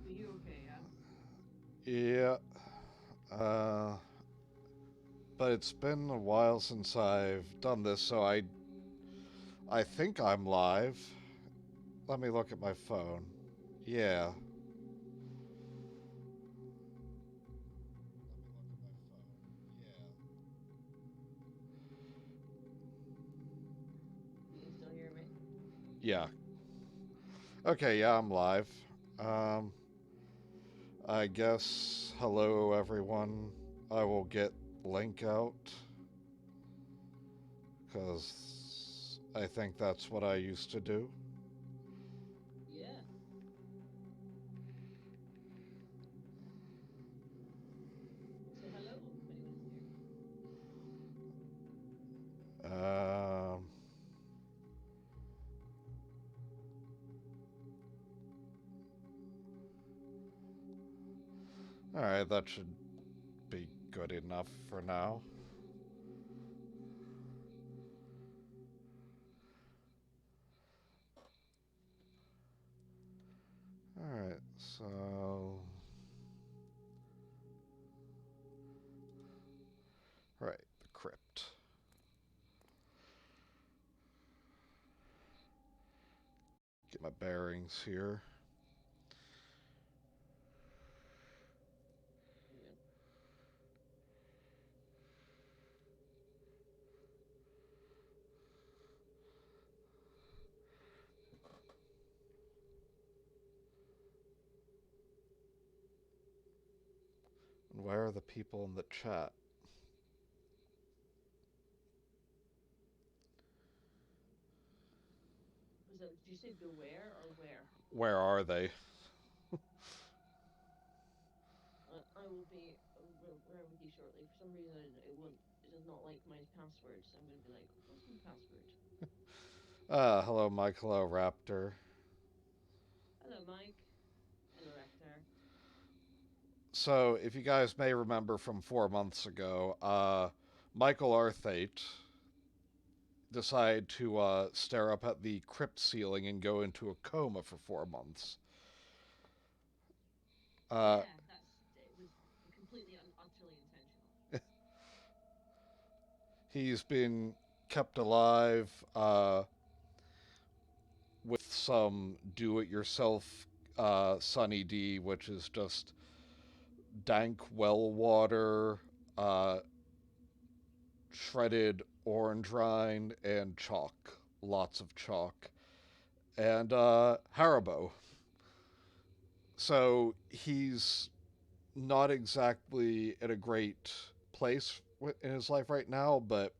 you okay, Yeah. Uh, but it's been a while since I've done this, so I think I'm live. Let me look at my phone. Yeah. You can still hear me? Yeah. Okay, yeah, I'm live. Um, I guess hello everyone. I will get link out cuz I think that's what I used to do. Yeah. Say hello if anyone is here. Um all right, that should be good enough for now. All right. So right, the crypt. Get my bearings here. Yeah. And where are the people in the chat? Was that, did you say beware or where? Where are they? I will be right with you shortly. For some reason, it won't. It does not like my password, so I'm going to be like, "What's my password?" Hello, Mike. Hello, Raptor. Hello, Mike. Hello, Rector. So, if you guys may remember from 4 months ago, Michael Arthate decided to stare up at the crypt ceiling and go into a coma for 4 months. Uh, Yeah, that's it. Was completely and utterly intentional. he's been kept alive with some do-it-yourself Sunny D, which is just dank well water, uh, shredded orange rind, and chalk. Lots of chalk. And Haribo. So he's not exactly in a great place in his life right now, but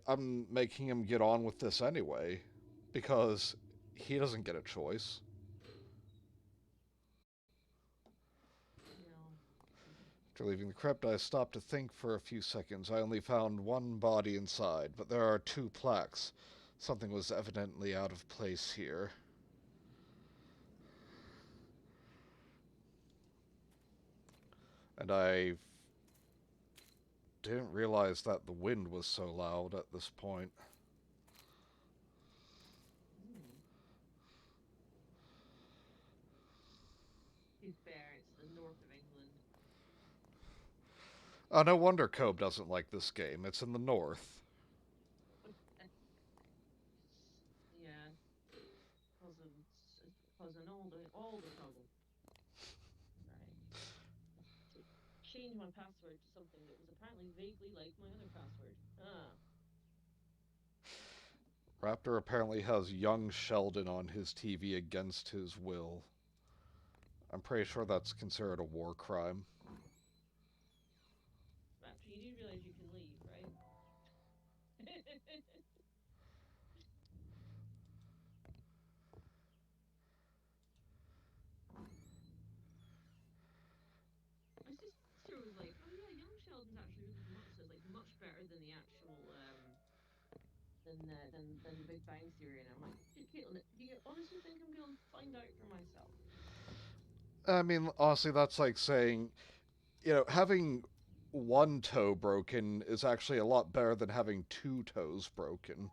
I'm making him get on with this anyway because he doesn't get a choice. No. After leaving the crypt, I stopped to think for a few seconds. I only found one body inside, but there are two plaques. Something was evidently out of place here. And I didn't realize that the wind was so loud at this point. Mm. To be fair, it's the north of England. Oh, no wonder Cobe doesn't like this game. It's in the north. Yeah, causing causing all the trouble. Right. To change my password to something that was apparently vaguely like my other password. Ah. Raptor apparently has young Sheldon on his TV against his will. I'm pretty sure that's considered a war crime. Raptor, you do realize you can leave, right? My sister was like, "Oh yeah, Young Sheldon's actually really much says like much better than the actual than the Big Bang Theory," and I'm like, Caitlin, do you honestly think I'm gonna find out for myself? I mean, honestly, that's like saying, having one toe broken is actually a lot better than having two toes broken.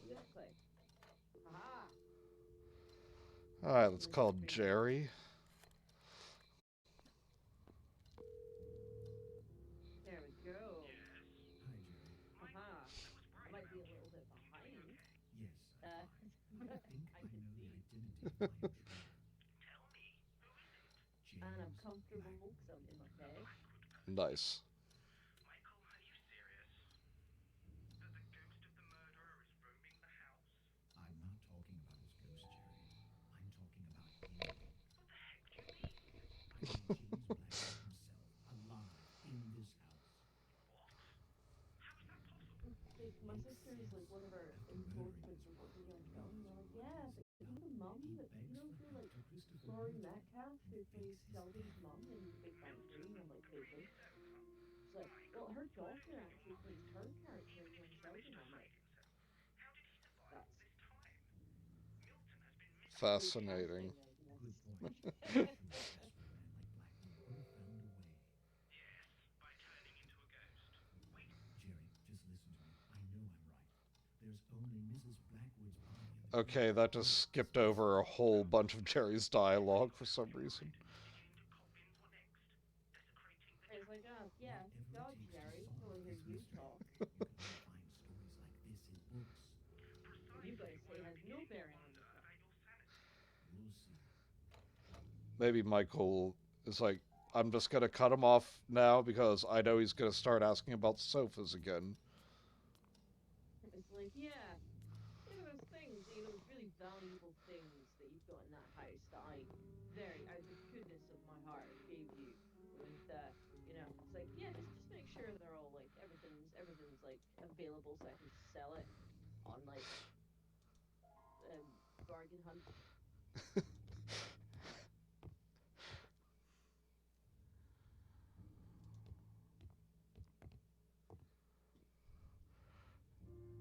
Exactly. Haha. Alright, let's Really call crazy. Jerry. There we go. Hi, Jerry. Haha. I might be a little bit behind. Yes, Uh, I think I behind the know the scenes. identity of my intruder. And I'm James comfortable Blackwood. because I'm in my bed. Nice. I'm not talking about his ghost, Jerry. I'm talking about him. I mean James Blackwood himself, alive in this house. Like, my Makes sister is like sense. one of our After murdering enforcement for working on film. And they're like, yeah, but you the mum he that, begs for you're help like to Christopher Laurie Milton Metcalf and who fakes plays his Sheldon's death. mum in The Big Bang Theory. And I'm like, vaguely. She's like, well, her daughter actually plays her character in Young Sheldon. I'm like, that's good Fascinating. casting, I Good guess. point. I'm sure a desperate man like Blackwood would have found a way. Jerry, just listen to me. I know I'm right. There's only Mrs. Blackwood's body in the Okay, grave. that just skipped over a whole bunch of Jerry's dialogue for some reason. It's like, oh, yeah, Whatever it God, takes to Jerry, I solve want to hear this you mystery. talk. You can only find stories like this in books. What you got to say has no bearing on the film. We'll see. Maybe Michael is like, I'm just gonna cut him off now because I know he's gonna start asking about sofas again. It's like, yeah, those things, those really valuable things that you've got in that house that I very, out of the goodness of my heart, gave you with, it's like, yeah, just make sure they're all like everything's like available so I can sell it on like bargain hunt.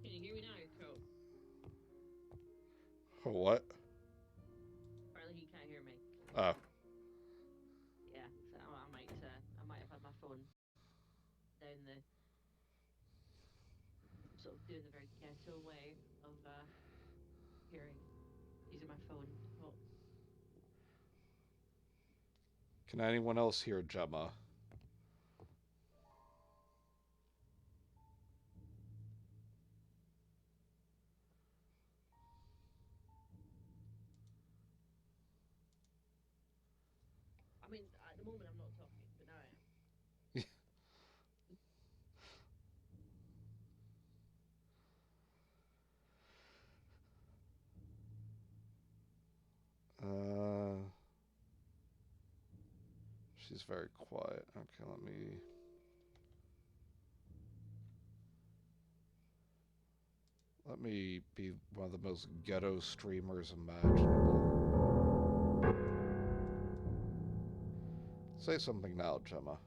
Can you hear me now, Cool? What? Apparently he can't hear me. Ah, Yeah, so I might have had my phone down the sort of doing the very ghetto way of hearing using my phone. But can anyone else hear Gemma? I mean, at the moment I'm not talking, but now I am. Uh, she's very quiet. Okay, let me be one of the most ghetto streamers imaginable. Say something now, Gemma.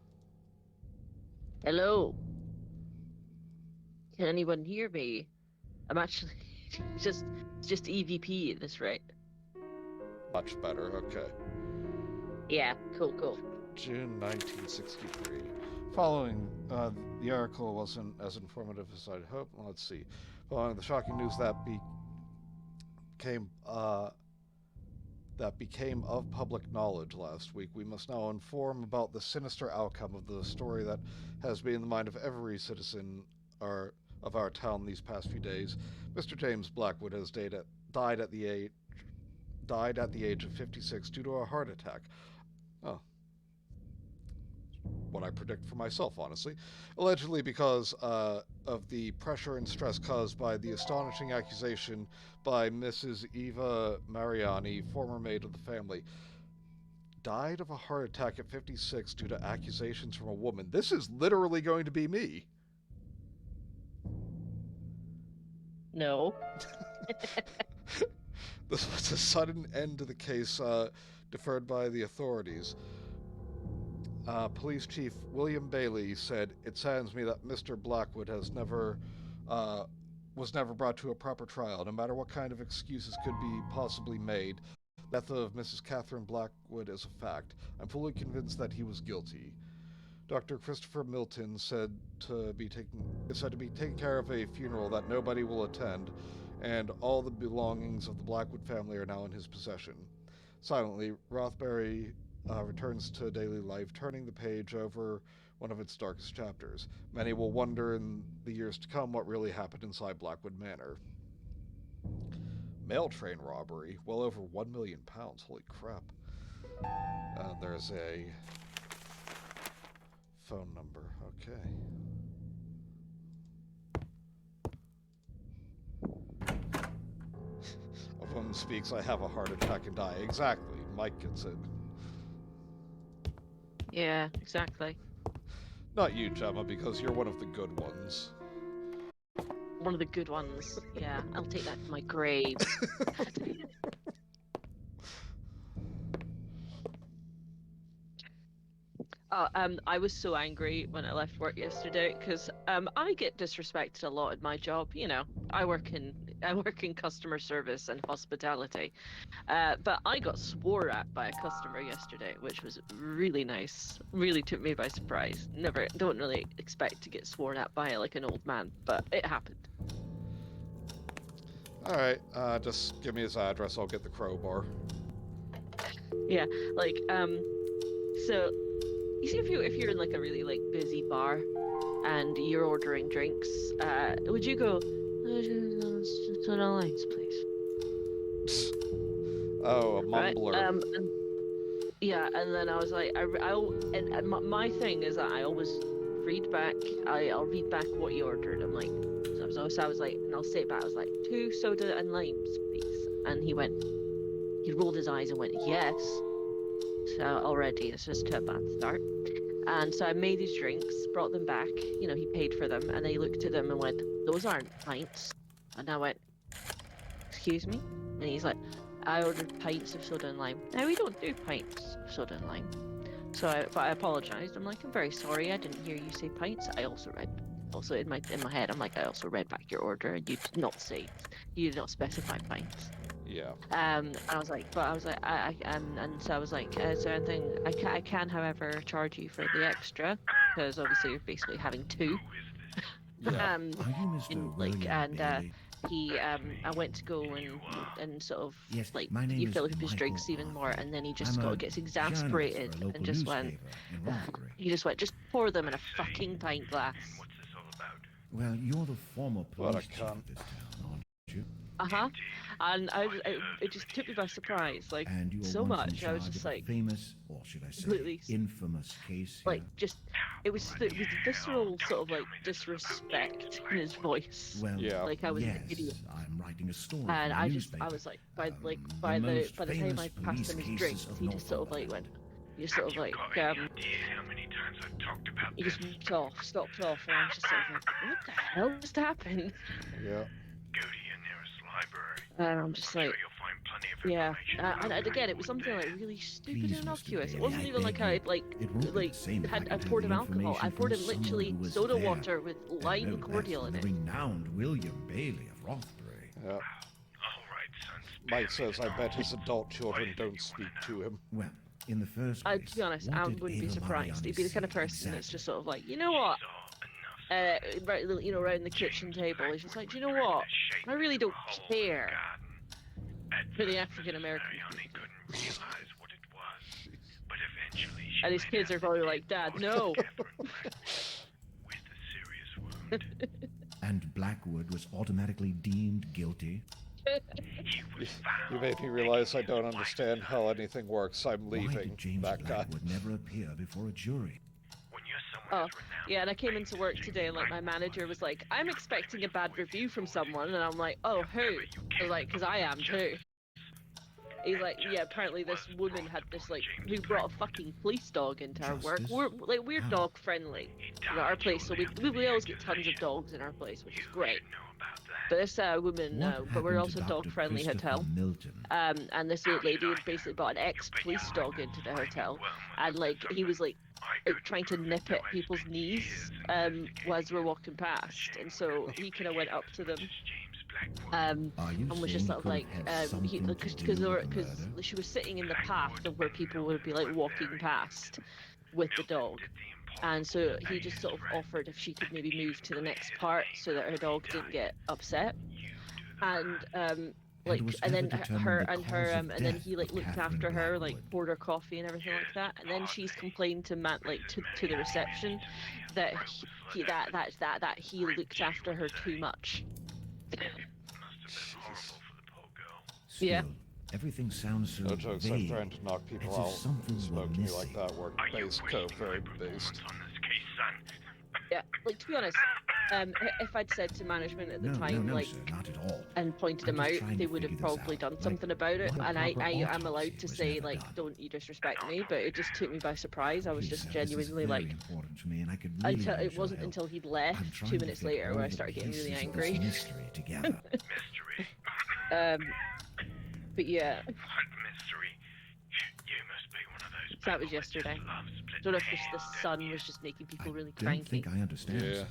Hello. Can anyone hear me? I'm actually just it's just EVP at this rate. Much better. Okay. Yeah, cool. June 1963. Following the article wasn't as informative as I'd hoped. Let's see. Following the shocking news became uh, that became of public knowledge last week, we must now inform about the sinister outcome of the story that has been in the mind of every citizen of our town these past few days. Mr. James Blackwood has died at the age of 56 due to a heart attack. Oh, what I predict for myself, honestly. Allegedly because of the pressure and stress caused by the astonishing accusation by Mrs. Eva Mariani, former maid of the family. Died of a heart attack at 56 due to accusations from a woman. This is literally going to be me. No. This was a sudden end to the case deferred by the authorities. Police Chief William Bailey said, "It saddens me that Mr. Blackwood uh, was never brought to a proper trial. No matter what kind of excuses could be possibly made, the death of Mrs. Catherine Blackwood is a fact. I'm fully convinced that he was guilty." Dr. Christopher Milton is said to be taking care of a funeral that nobody will attend, and all the belongings of the Blackwood family are now in his possession. Silently, Rothbury returns to daily life, turning the page over one of its darkest chapters. Many will wonder in the years to come what really happened inside Blackwood Manor. Mail train robbery, well over £1 million. Holy crap. There's a phone number. Okay. A woman speaks, I have a heart attack and die. Exactly. Mike gets it. Yeah, exactly. Not you, Gemma, because you're one of the good ones. One of the good ones. Yeah, I'll take that to my grave. I was so angry when I left work yesterday because I get disrespected a lot at my job. You know, I work in customer service and hospitality, but I got swore at by a customer yesterday, which was really nice. Really took me by surprise. Don't really expect to get sworn at by like an old man, but it happened. Alright, just give me his address, I'll get the crowbar. Yeah, like so you see if you're in like a really like busy bar and you're ordering drinks, would you go soda lines, please? Oh, a Right? mumbler. Yeah, and then I was like, and my thing is that I always read back. I'll read back what you ordered. I'm like, so I was like, and I'll say it back. I was like, 2 soda and limes, please. And he rolled his eyes and went, yes. So already it's just a bad start. And so I made these drinks, brought them back. You know, he paid for them, and then he looked at them and went, those aren't pints. And I went, excuse me? And he's like, I ordered pints of soda and lime. Now we don't do pints of soda and lime. But I apologized. I'm like, I'm very sorry. I didn't hear you say pints. I also in my head, I'm like, I also read back your order, and you did not specify pints. Yeah. And I was like, and so I was like, is there anything I can, however, charge you for the extra, because obviously you're basically having 2. Yeah. Are you Mr. William Bailey? I went to go and sort of Yes, like my name you is fill up his Michael drinks even more, Arthate. and then he just I'm a gets journalist exasperated for a local and just went. newspaper in Rothbury. He just went, just pour them in a fucking pint glass. What's this all about? Well, you're the former What a police chief cunt. of this town, aren't you? And it just took me by surprise, like And you are so once in much. I was charge just of a like, famous, or should I say, completely infamous case like here. just it was visceral sort of like disrespect in his voice. Well, Yeah. Like I was yes, an idiot. I'm writing a story And for a newspaper. I was like, by the the most time I famous passed him his police drinks, cases of he just sort of like Northumberland. went, he just sort of like Got any idea how many times I've talked about he this? just stopped off, and I was just sort of like, what the hell just happened? Yeah. Go to your nearest library. And I'm just I'm like, sure you'll find plenty of yeah. information. And again, it was something like really stupid Please, and Mr. innocuous. It Bailey, wasn't I even like beg I you. It won't be the same if I I can tell poured the him alcohol. I information poured him from someone literally who was soda there. water with And lime no cordial less in than it. the renowned William Bailey of Rothbury. Yeah. All right, son. Mike says, I bet his adult children don't speak to him. Well, in the first place, To be honest, what I did wouldn't be Ava surprised. He'd be the kind of Mariani person say that's just exactly? sort of like, you know what? Right, you know, around the kitchen table, he's just like, do you know what? I really don't care for the African American Mariani community. couldn't realize what it was, but eventually she And his went kids are probably like, Dad, no. with a serious wound. And Blackwood was automatically deemed guilty. He was found. You made me realize I don't understand how anything works. I'm Why leaving. did James That guy. Blackwood never appear before a jury? When you're Oh, someone as renowned yeah, and I came into work today, and like my manager was like, I'm expecting a bad review from someone, and I'm like, oh, who? I was like, because I am too. He's like, yeah, apparently this woman had this like, who brought a fucking police dog into our work. Justice? We're How? dog friendly, at our place, so we always get tons of dogs in our place, which is great. know about that. But this woman, What but we're happened also to dog Dr. friendly Christopher hotel. Milton? And this lady had basically brought an ex-police dog into the hotel, and like he was like trying to nip at people's knees as we're walking past, and so he kind of went up to them Are you and was saying just he sort of could like have had something to because do with the murder? she was sitting in the path of where people would be like walking past with the dog, and so he just sort of offered if she could maybe move to the next part so that her dog didn't get upset. And And like, was and then ever determined her the and cause her of and then death he like of looked Catherine after her, like Blackwood? poured her coffee and everything like that, and then she's complained to Matt, like to the reception, that he looked after her too much. Must have been horrible for the poor girl. Still, Yeah. everything sounds so No jokes, I'm vague. trying to knock people As if out something who were spoke to me like missing. that were Are you base wasting my very performance based. on this case, son? Yeah, like to be honest, if I'd said to management at the No, time, no, like, sir, not at all. and pointed I'm them just out, trying they to would have figure this probably out. done Like, something about it. why a And I proper am allowed autopsy to was say, never like, done. don't you disrespect me, but it just took me by surprise. I was Please, just sir, genuinely this is like, very important to me, and I could really until use it your wasn't help. until he'd I'm left trying 2 to minutes fit later where all I the started getting really pieces of this angry. mystery together. Mystery. But yeah, What mystery? You must be one of those that was people that just yesterday. love splitting Don't know if just hairs, the don't sun you? was just making I people really don't cranky. think I understand, Yeah. sir.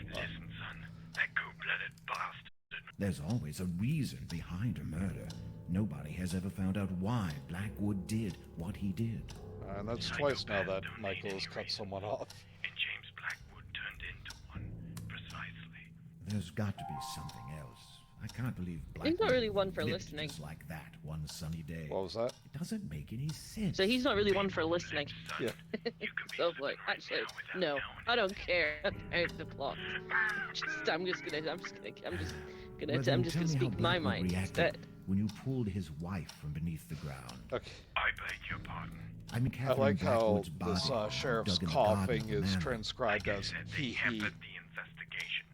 Listen, son, that cold-blooded bastard. There's always a reason behind a murder. Nobody has ever found out why Blackwood did what he did. And that's twice now that Michael has cut someone off. And James Blackwood turned into one, precisely. There's got to be something else. I can't believe He's Blackwood not really one for flipped listening. just like that one sunny day. What was that? It doesn't make any sense. So he's not really one for listening. Yeah. You can be So flipping like, right actually, now without no, knowing I don't care about the plot. I'm just gonna Well, then I'm just tell gonna me how speak my Blackwood mind reacted instead. when you pulled his wife from beneath the ground. Okay. I beg your pardon. I mean, I Catherine like how Blackwood's this body sheriff's dug in the garden coughing of the is manor. transcribed Like I as said, he. they hampered the investigation.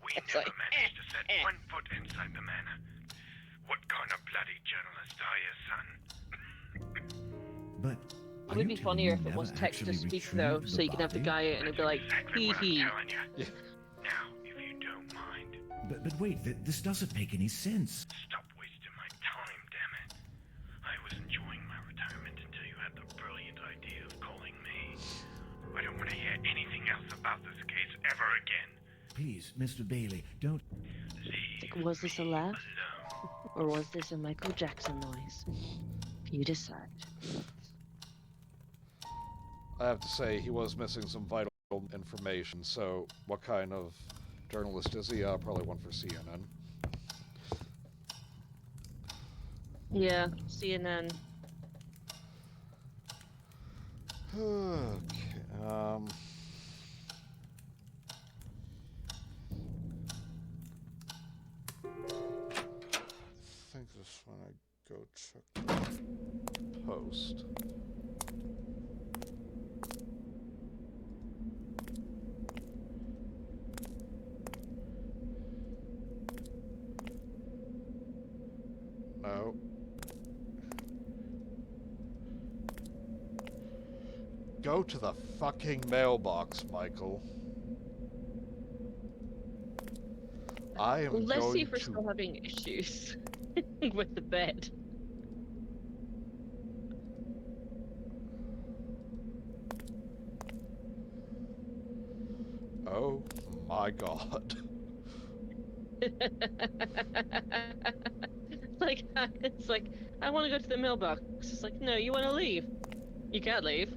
We It's never like, managed to set one foot inside the manor. What kind of bloody journalist are you, son? But It would be funnier if it was text to speak though, so you could have the guy out and it'd be like, Exactly hee what I'm hee. telling you. Yeah. Now, if you don't mind, But wait, this doesn't make any sense. stop wasting my time, damn it. I was enjoying my retirement until you had the brilliant idea of calling me. I don't want to hear anything else about this case ever again. Please, Mr. Bailey, don't. Leave Was this a me laugh? alone. Or was this a Michael Jackson noise? You decide. I have to say, he was missing some vital information, so what kind of journalist is he? Probably one for CNN. Yeah, CNN. Okay, I think this one I go check the post. No. Go to the fucking mailbox, Michael. I am Let's going see if we're to... still having issues with the bed. Oh my god. It's like, I want to go to the mailbox. It's like, no, you want to leave. You can't leave.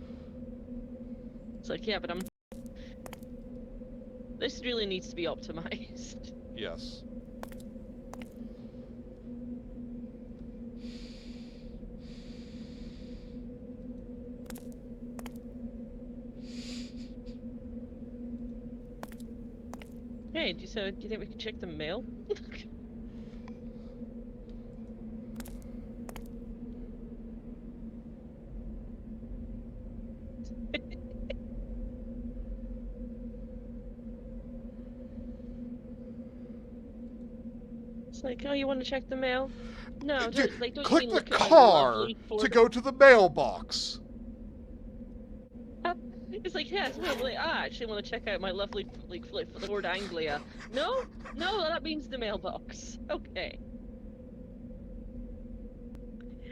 It's like, yeah, but I'm... This really needs to be optimized. Yes. Hey, do you think we can check the mail? It's like, oh, you want to check the mail? No, don't, like, don't you Click mean the look at my car lovely to Ford- go to the mailbox. It's like, yes, no, but like, I actually want to check out my lovely, like, Ford Anglia. No, that means the mailbox. Okay.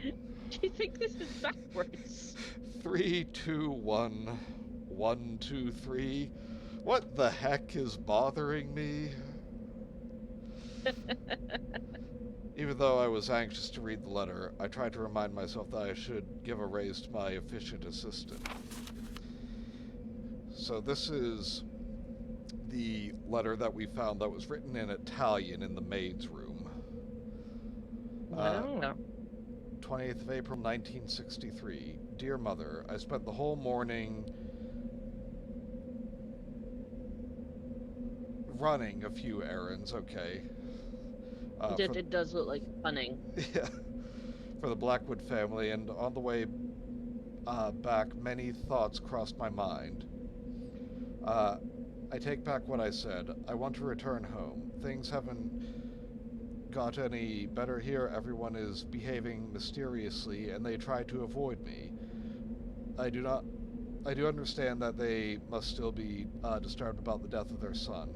Do you think this is backwards? 3, 2, 1, 1, 2, 3. What the heck is bothering me? Even though I was anxious to read the letter, I tried to remind myself that I should give a raise to my efficient assistant. So this is the letter that we found that was written in Italian in the maid's room. I don't know. 20th of April 1963. Dear Mother, I spent the whole morning running a few errands, okay. It does look like punning. Yeah, for the Blackwood family, and on the way back, many thoughts crossed my mind. I take back what I said. I want to return home. Things haven't got any better here. Everyone is behaving mysteriously, and they try to avoid me. I do understand that they must still be disturbed about the death of their son,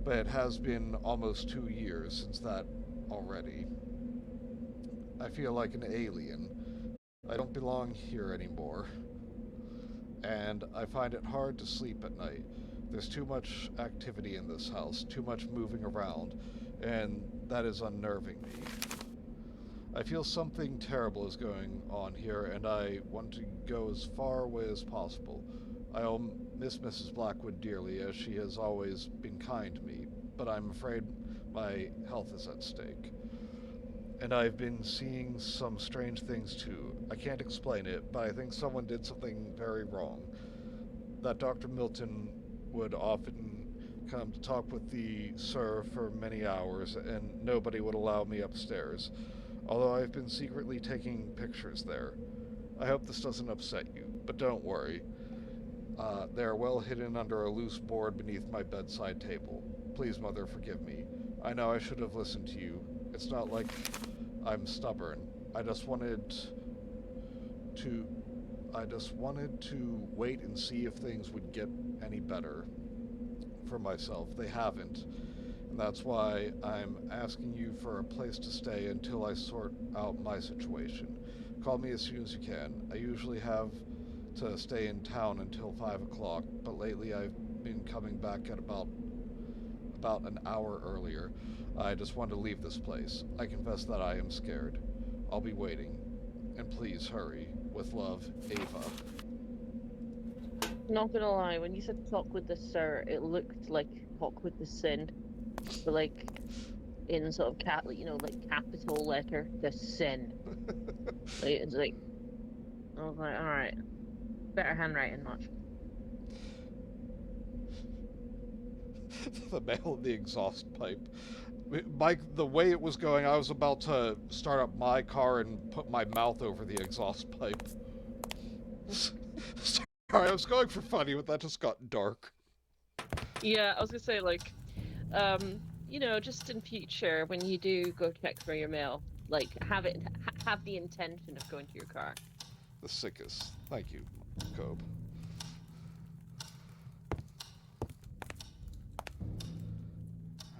but it has been almost 2 years since that already. I feel like an alien. I don't belong here anymore. And I find it hard to sleep at night. There's too much activity in this house, too much moving around, and that is unnerving me. I feel something terrible is going on here, and I want to go as far away as possible. I'll miss Mrs. Blackwood dearly, as she has always been kind to me, but I'm afraid my health is at stake. And I've been seeing some strange things too. I can't explain it, but I think someone did something very wrong. That Dr. Milton would often come to talk with the sir for many hours, and nobody would allow me upstairs, although I've been secretly taking pictures there. I hope this doesn't upset you, but don't worry. They are well hidden under a loose board beneath my bedside table. Please, Mother, forgive me. I know I should have listened to you. It's not like I'm stubborn. I just wanted to wait and see if things would get any better for myself. They haven't. And that's why I'm asking you for a place to stay until I sort out my situation. Call me as soon as you can. I usually have to stay in town until 5 o'clock, but lately I've been coming back at about an hour earlier. I just want to leave this place. I confess that I am scared. I'll be waiting. And please hurry. With love, Ava. Not gonna lie, when you said talk with the sir, it looked like talk with the sin. But like in sort of like capital letter, the sin. Like, it's like I was like, alright. Better handwriting much. The male in the exhaust pipe. Mike, the way it was going, I was about to start up my car and put my mouth over the exhaust pipe. Sorry, I was going for funny, but that just got dark. Yeah, I was gonna say like, just in future when you do go check for your mail, like have the intention of going to your car. The sickest. Thank you, Cobe.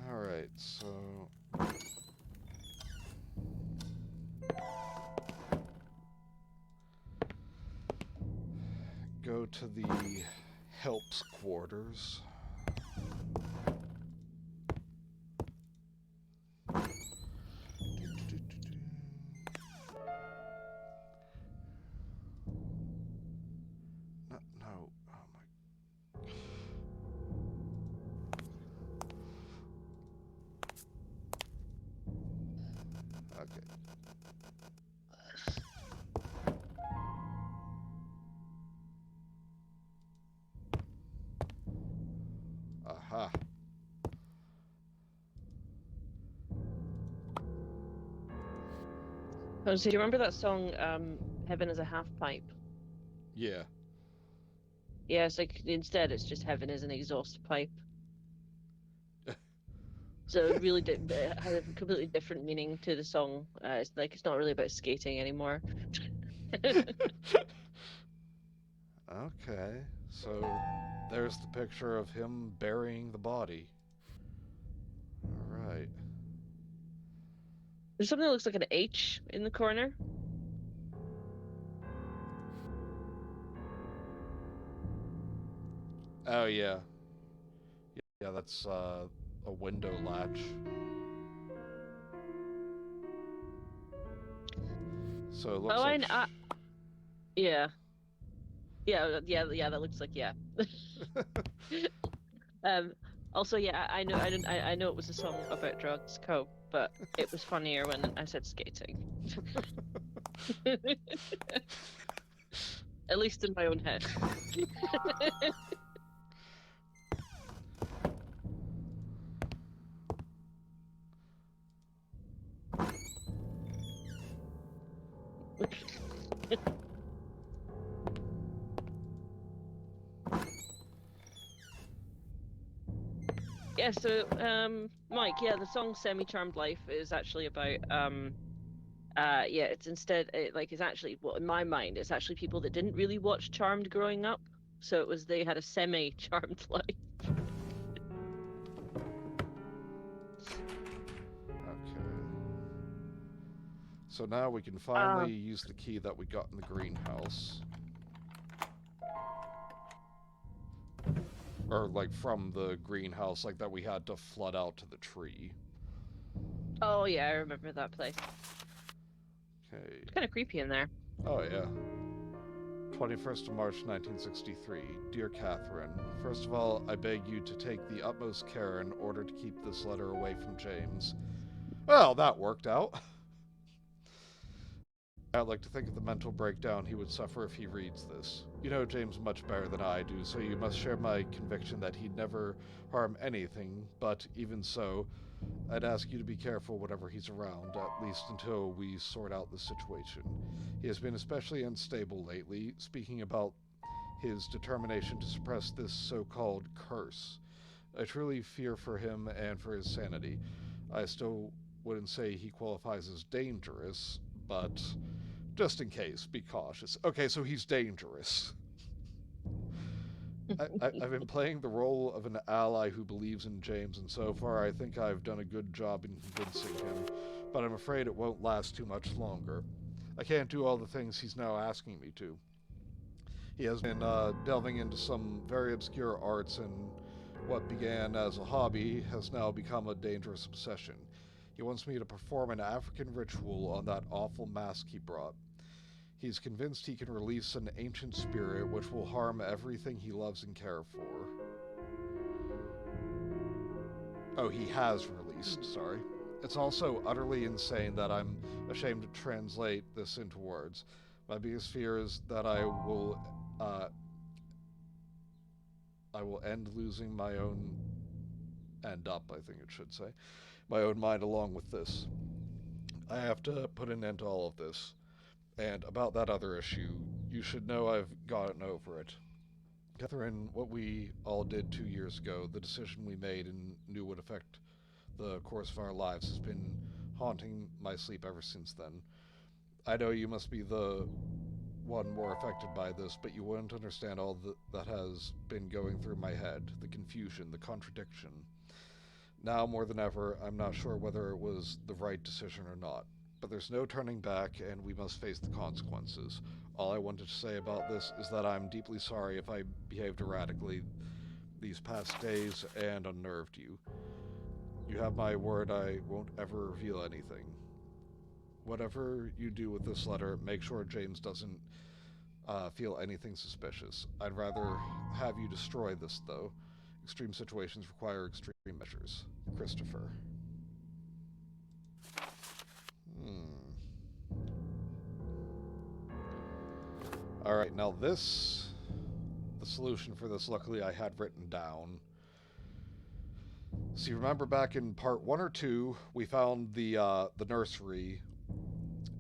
Alright, so... go to the help's quarters. No, oh my... Okay. Aha. Oh, so do you remember that song, Heaven is a Half Pipe? Yeah. Yeah, it's like instead it's just heaven is an exhaust pipe. So it really has a completely different meaning to the song. It's like it's not really about skating anymore. Okay, so there's the picture of him burying the body. Alright. There's something that looks like an H in the corner. Oh, yeah. Yeah, that's a window latch. So it looks like... Yeah. Yeah, that looks like, yeah. Also, yeah, I know it was a song about drugs, Cope, but it was funnier when I said skating. At least in my own head. Yeah, so Mike, yeah, the song Semi-Charmed Life is actually about yeah, it's instead it's actually, well, in my mind, it's actually people that didn't really watch Charmed growing up. So it was they had a semi-charmed life. Okay. So now we can finally use the key that we got in the greenhouse. Or, like, from the greenhouse, like, that we had to flood out to the tree. Oh yeah, I remember that place. Okay. It's kind of creepy in there. Oh, yeah. 21st of March, 1963. Dear Catherine, first of all, I beg you to take the utmost care in order to keep this letter away from James. Well, that worked out. I'd like to think of the mental breakdown he would suffer if he reads this. You know James much better than I do, so you must share my conviction that he'd never harm anything, but even so, I'd ask you to be careful whenever he's around, at least until we sort out the situation. He has been especially unstable lately, speaking about his determination to suppress this so-called curse. I truly fear for him and for his sanity. I still wouldn't say he qualifies as dangerous, but just in case, be cautious. Okay, so he's dangerous. I've been playing the role of an ally who believes in James, and so far I think I've done a good job in convincing him, but I'm afraid it won't last too much longer. I can't do all the things he's now asking me to. He has been delving into some very obscure arts, and what began as a hobby has now become a dangerous obsession. He wants me to perform an African ritual on that awful mask he brought. He's convinced he can release an ancient spirit which will harm everything he loves and cares for. Oh, he has released, sorry. It's also utterly insane that I'm ashamed to translate this into words. My biggest fear is that I will end losing my own... end up, I think it should say. My own mind along with this. I have to put an end to all of this. And about that other issue, you should know I've gotten over it. Catherine, what we all did 2 years ago, the decision we made and knew would affect the course of our lives, has been haunting my sleep ever since then. I know you must be the one more affected by this, but you wouldn't understand all that has been going through my head, the confusion, the contradiction. Now, more than ever, I'm not sure whether it was the right decision or not. But there's no turning back, and we must face the consequences. All I wanted to say about this is that I'm deeply sorry if I behaved erratically these past days and unnerved you. You have my word I won't ever reveal anything. Whatever you do with this letter, make sure James doesn't feel anything suspicious. I'd rather have you destroy this, though. Extreme situations require extreme measures. Christopher. Alright, now this... the solution for this, luckily, I had written down. So you remember back in part 1 or 2, we found the nursery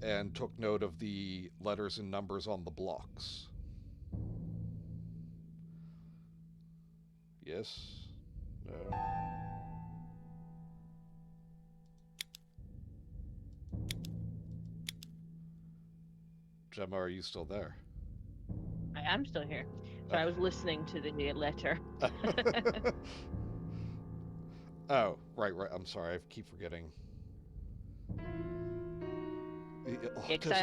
and took note of the letters and numbers on the blocks. Yes? No? Gemma, are you still there? I am still here. So I was listening to the letter. Oh, right. I'm sorry. I keep forgetting. Yeah, because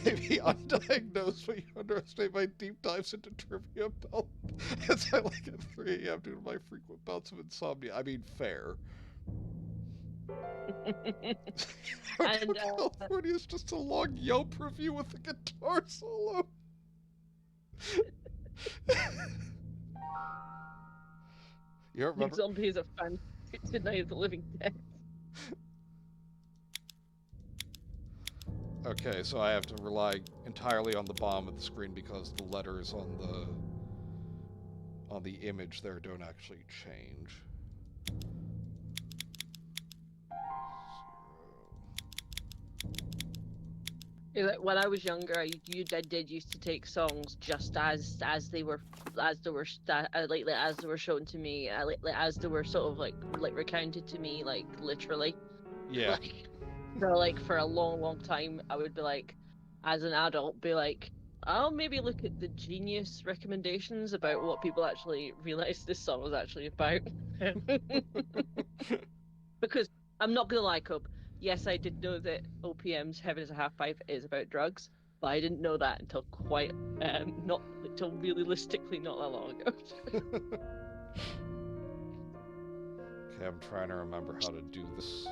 Maybe undiagnosed, but you underestimate my deep dives into trivia about as I like at 3 a.m. due to my frequent bouts of insomnia. I mean, fair. And California is just a long Yelp review with a guitar solo. You don't remember? Zombie is a to Night of the Living Dead. Okay, so I have to rely entirely on the bottom of the screen because the letters on the image there don't actually change. 0. When I was younger, I did used to take songs just as they were as they were shown to me, as they were sort of like recounted to me, like literally. Yeah. Like, so like for a long time, I would be like, as an adult, be like, I'll maybe look at the Genius recommendations about what people actually realized this song was actually about. Because I'm not gonna lie, Cope. Yes, I did know that OPM's Heaven is a Half Pipe is about drugs, but I didn't know that until not until realistically not that long ago. Okay, I'm trying to remember how to do this.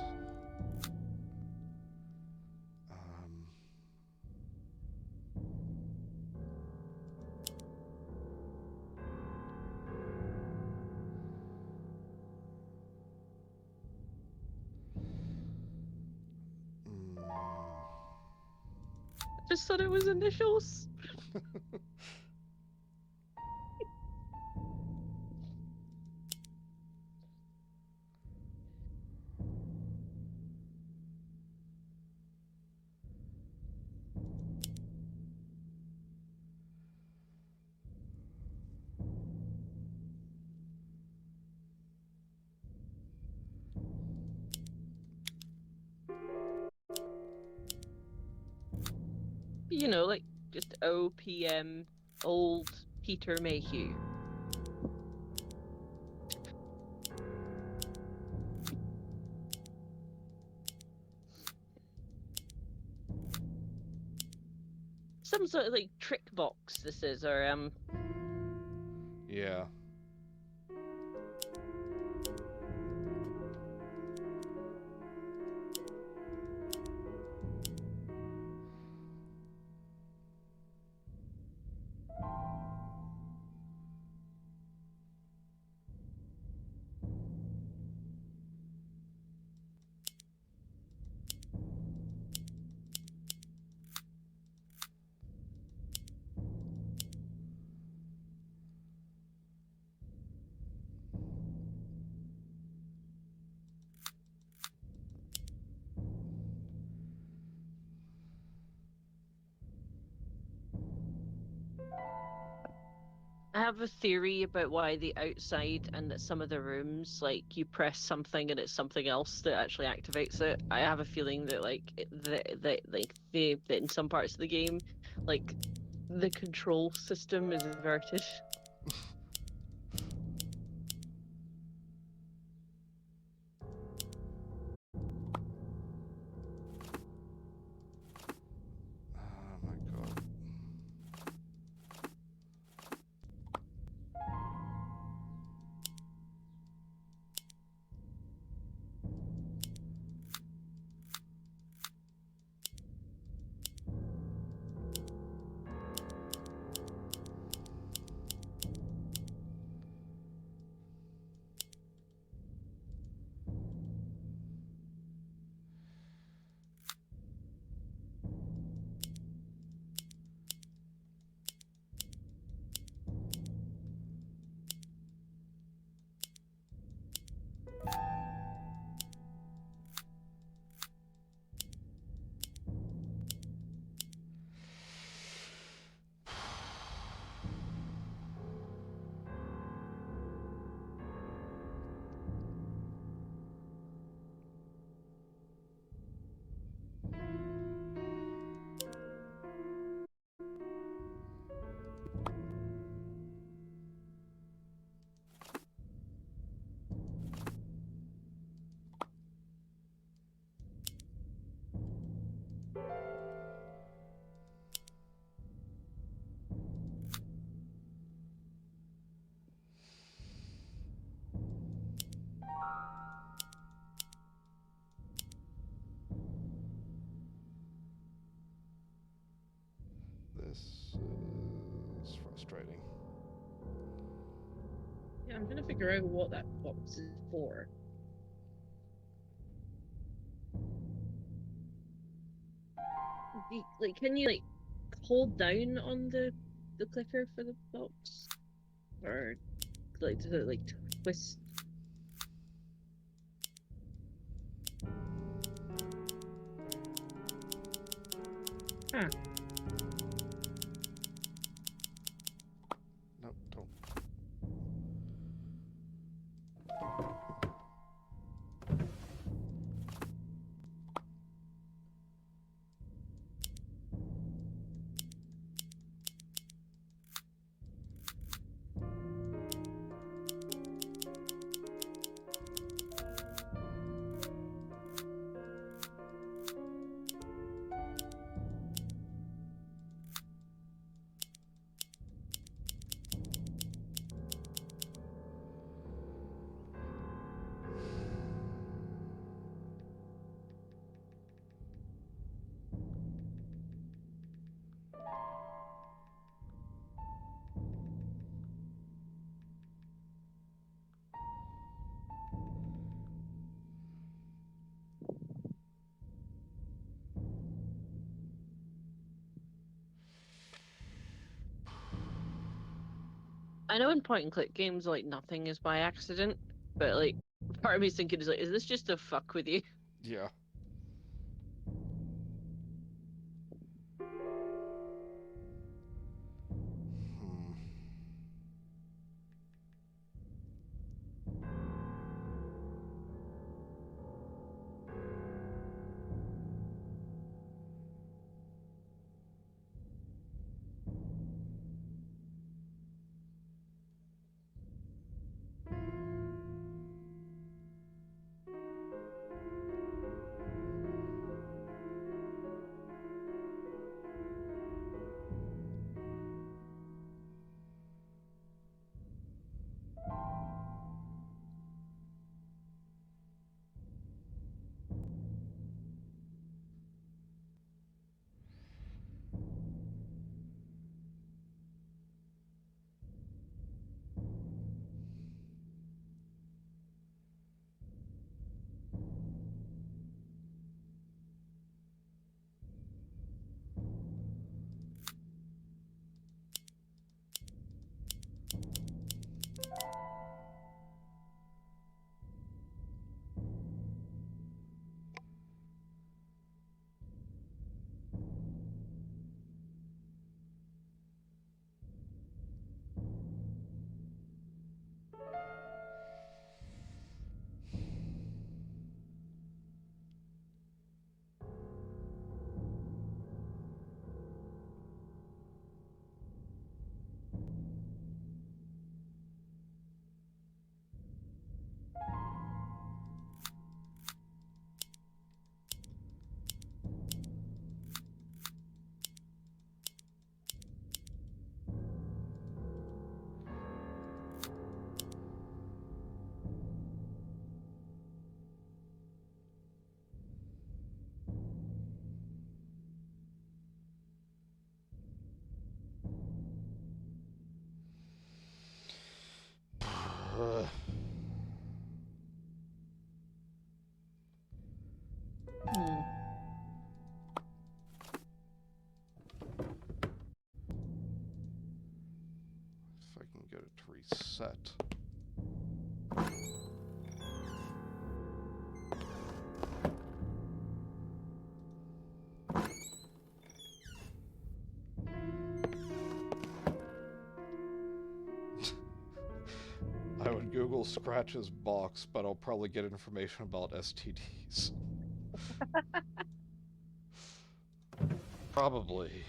Just thought it was initials. You know, like just OPM, old Peter Mayhew. Some sort of like trick box this is, or Yeah. I have a theory about why the outside and that some of the rooms, like you press something and it's something else that actually activates it. I have a feeling that that in some parts of the game, like the control system is inverted. Oh my god. This is frustrating. Yeah, I'm trying to figure out what that box is for. like, can you like hold down on the clicker for the box, or like does it like twist? Huh. No, don't. I know in point and click games, like nothing is by accident, but like part of me is thinking is like, is this just to fuck with you? Yeah. Hmm. Ugh. Hmm. If I can get it to reset. I would Google Scratch's box, but I'll probably get information about STDs. Probably.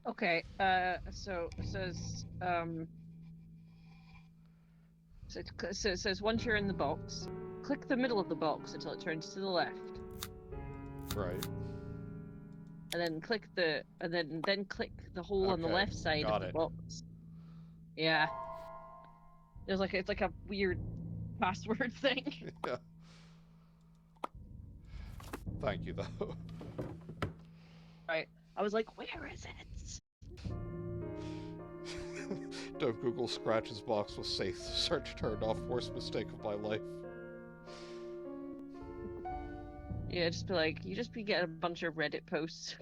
Okay. So it says So it says once you're in the box, click the middle of the box until it turns to the left, Right. and then click then click the hole on the Okay, left side got of the it. box. Yeah. It's like a weird password thing. Yeah. Thank you, though. Right. I was like, where is it? Don't Google Scratch's box with safe search turned off. Worst mistake of my life. Yeah, just be like, you just be getting a bunch of Reddit posts.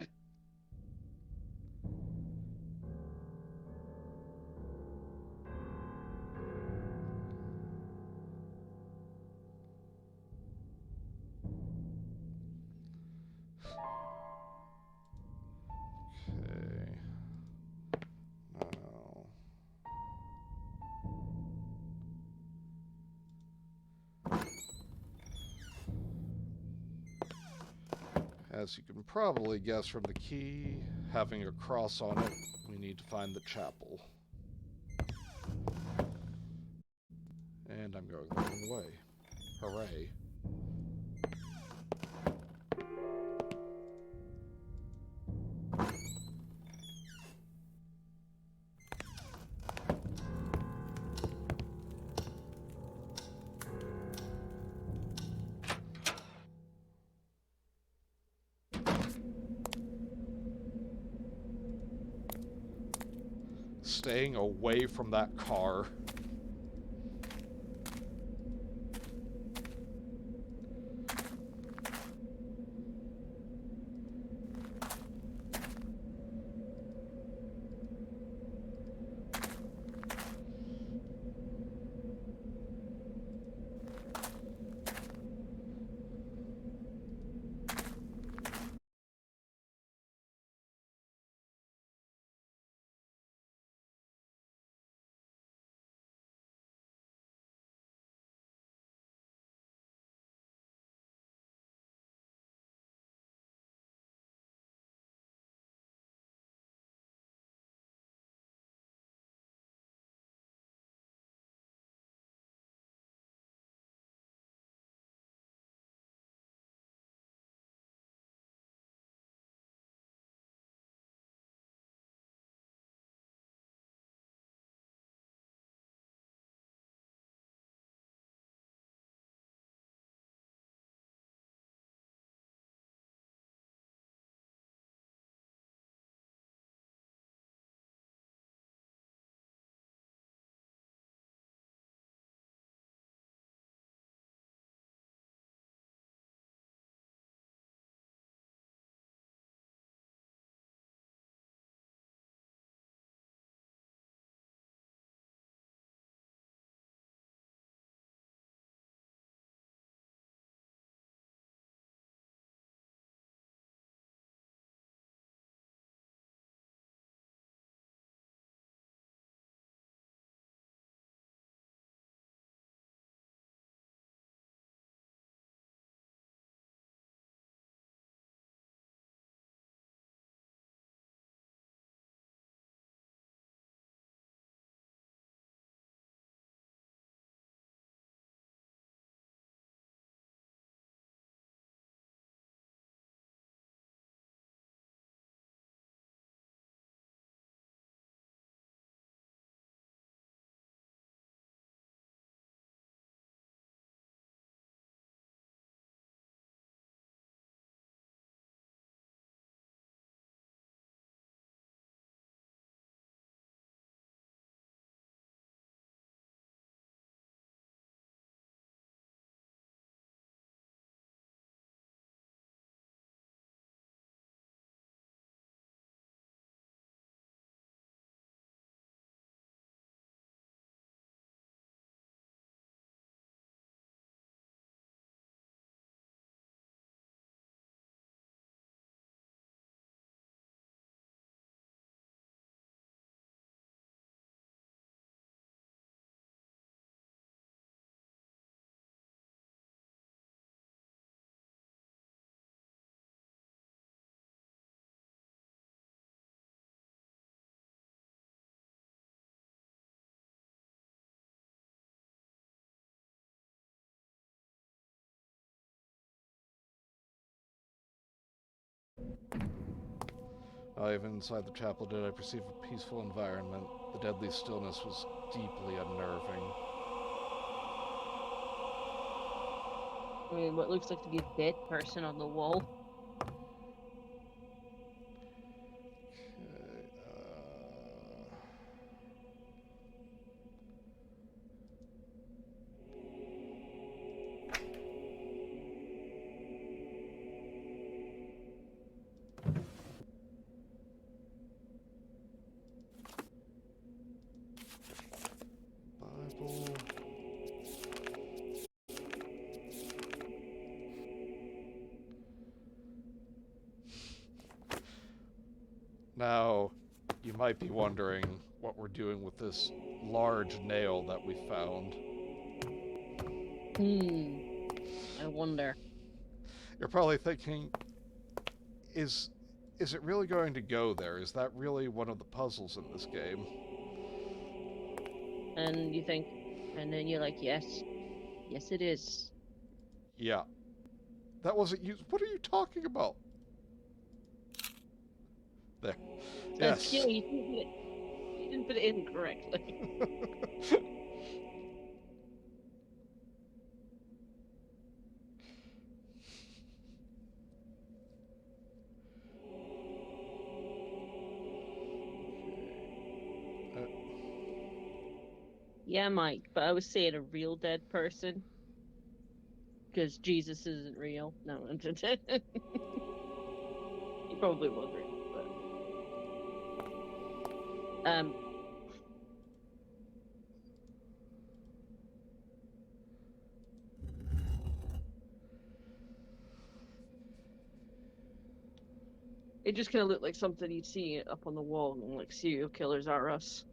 Okay. Now. As you can probably guess from the key having a cross on it, we need to find the chapel. And I'm going the wrong way. Hooray. Staying away from that car. Not even inside the chapel did I perceive a peaceful environment. The deadly stillness was deeply unnerving. I mean, what looks like to be a dead person on the wall. Bible. Now, you might be wondering what we're doing with this large nail that we found. I wonder. You're probably thinking, is it really going to go there? Is that really one of the puzzles in this game? And you think, and then you're like, yes, yes, it is. Yeah. That wasn't used. What are you talking about? There. Yes. Yeah, you didn't put it in correctly. Yeah, Mike, but I was saying a real dead person. Because Jesus isn't real. No, I'm just You're probably wondering, but it just kind of looked like something you'd see up on the wall, and like serial killers are us.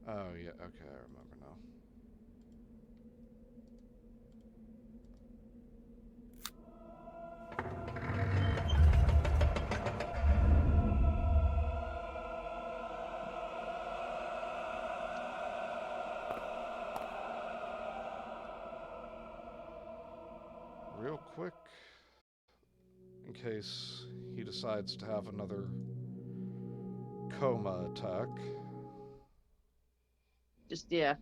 Oh, yeah, okay, I remember now. Real quick, in case he decides to have another COMA attack. Just, yeah.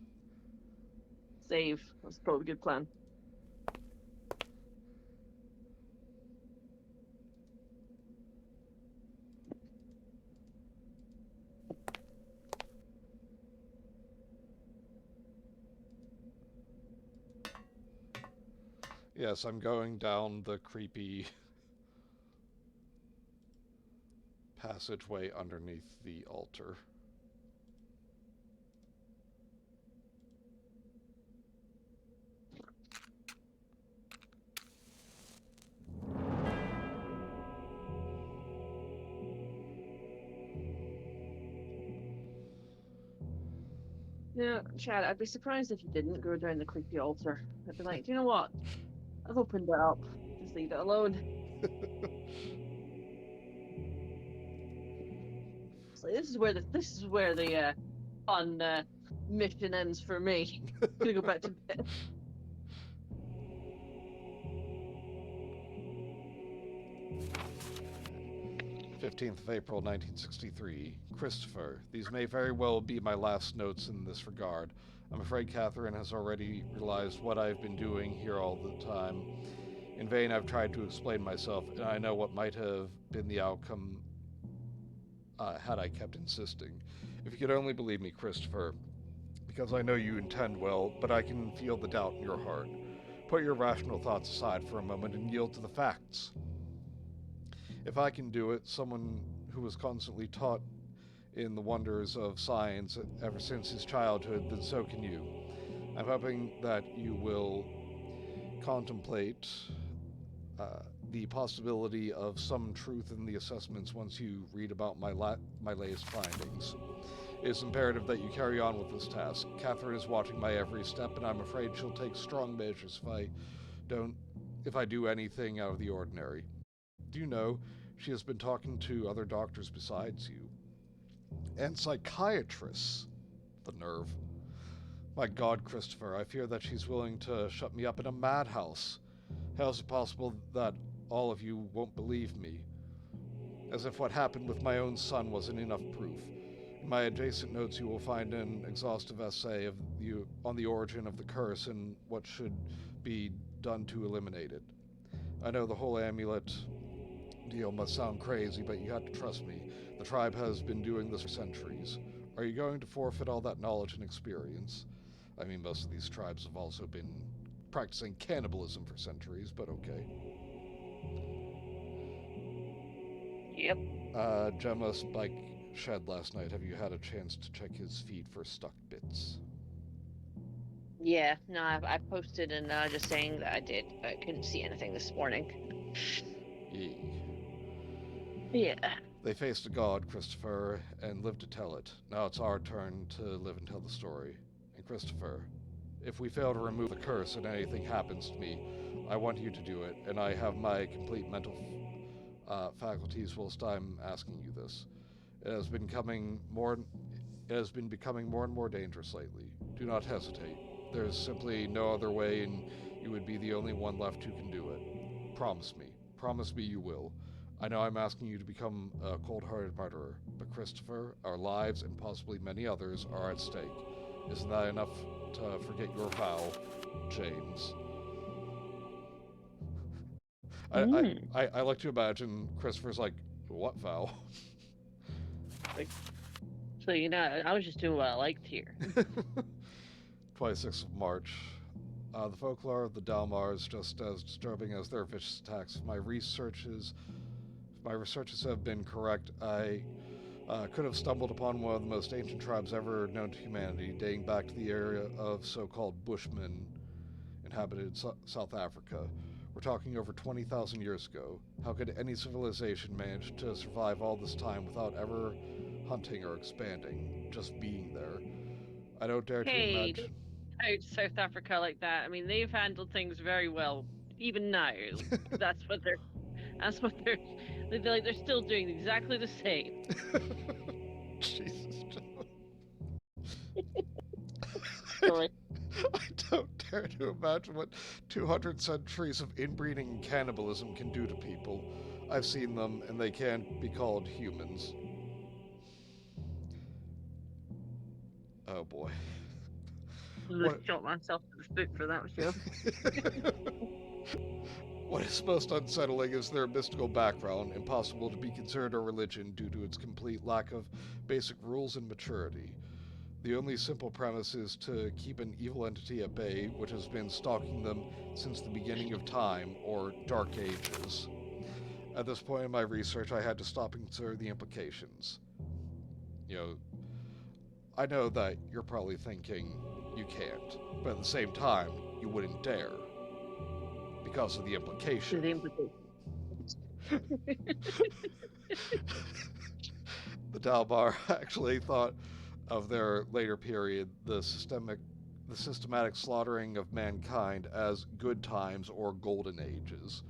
Save. That's probably a good plan. Yes, I'm going down the creepy passageway underneath the altar. Yeah, Chad, I'd be surprised if you didn't go down the creepy altar. I'd be like, do you know what? I've opened it up. Just leave it alone. So this is where the fun mission ends for me. Gonna go back to bed. 15th of April, 1963. Christopher. These may very well be my last notes in this regard. I'm afraid Catherine has already realized what I've been doing here all the time. In vain I've tried to explain myself, and I know what might have been the outcome had I kept insisting. If you could only believe me, Christopher, because I know you intend well, but I can feel the doubt in your heart. Put your rational thoughts aside for a moment and yield to the facts. If I can do it, someone who was constantly taught in the wonders of science ever since his childhood, then so can you. I'm hoping that you will contemplate the possibility of some truth in the assessments once you read about my latest findings. It is imperative that you carry on with this task. Catherine is watching my every step, and I'm afraid she'll take strong measures if I do anything out of the ordinary. Do you know, she has been talking to other doctors besides you. And psychiatrists. The nerve. My God, Christopher, I fear that she's willing to shut me up in a madhouse. How is it possible that all of you won't believe me? As if what happened with my own son wasn't enough proof. In my adjacent notes, you will find an exhaustive essay on the origin of the curse and what should be done to eliminate it. I know the whole amulet deal must sound crazy, but you have to trust me. The tribe has been doing this for centuries. Are you going to forfeit all that knowledge and experience? I mean, most of these tribes have also been practicing cannibalism for centuries, but okay. Yep. Gemma's bike shed last night. Have you had a chance to check his feed for stuck bits? Yeah, no, I posted and just saying that I did. I couldn't see anything this morning. Yee. Yeah. They faced a god, Christopher, and lived to tell it. Now it's our turn to live and tell the story. And Christopher, if we fail to remove the curse and anything happens to me, I want you to do it, and I have my complete mental faculties whilst I'm asking you this. It has been becoming more and more dangerous lately. Do not hesitate. There is simply no other way, and you would be the only one left who can do it. Promise me. Promise me you will. I know I'm asking you to become a cold-hearted murderer, but Christopher, our lives, and possibly many others are at stake. Isn't that enough to forget your vow, James? I like to imagine Christopher's like, what vow? So, you know, I was just doing what I liked here. 26th of March. The folklore of the Dalmar is just as disturbing as their vicious attacks. If my researches have been correct, I could have stumbled upon one of the most ancient tribes ever known to humanity, dating back to the area of so-called Bushmen inhabited South Africa. We're talking over 20,000 years ago. How could any civilization manage to survive all this time without ever hunting or expanding, just being there? I don't dare to imagine. Out South Africa like that. I mean, they've handled things very well, even now. That's what they're. They're still doing exactly the same. Jesus. Sorry. I don't dare to imagine what 200 centuries of inbreeding and cannibalism can do to people. I've seen them, and they can't be called humans. Oh boy. I shot myself in the foot for that show. What is most unsettling is their mystical background, impossible to be considered a religion due to its complete lack of basic rules and maturity. The only simple premise is to keep an evil entity at bay, which has been stalking them since the beginning of time, or Dark Ages. At this point in my research, I had to stop and consider the implications. You know, I know that you're probably thinking you can't, but at the same time, you wouldn't dare. Because of the implication. The Dalmar actually thought of their later period, the systematic slaughtering of mankind, as good times or golden ages.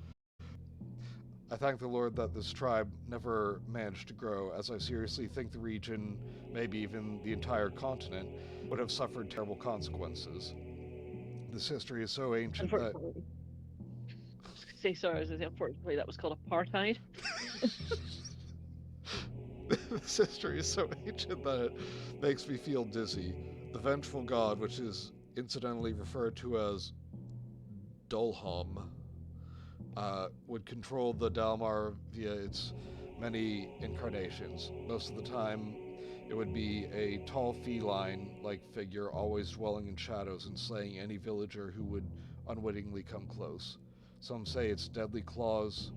I thank the Lord that this tribe never managed to grow, as I seriously think the region, maybe even the entire continent, would have suffered terrible consequences. This history is so ancient that... Unfortunately, that was called apartheid. This history is so ancient that it makes me feel dizzy. The vengeful god, which is incidentally referred to as Dulham, would control the Dalmar via its many incarnations. Most of the time, it would be a tall feline-like figure, always dwelling in shadows and slaying any villager who would unwittingly come close. Some say its deadly claws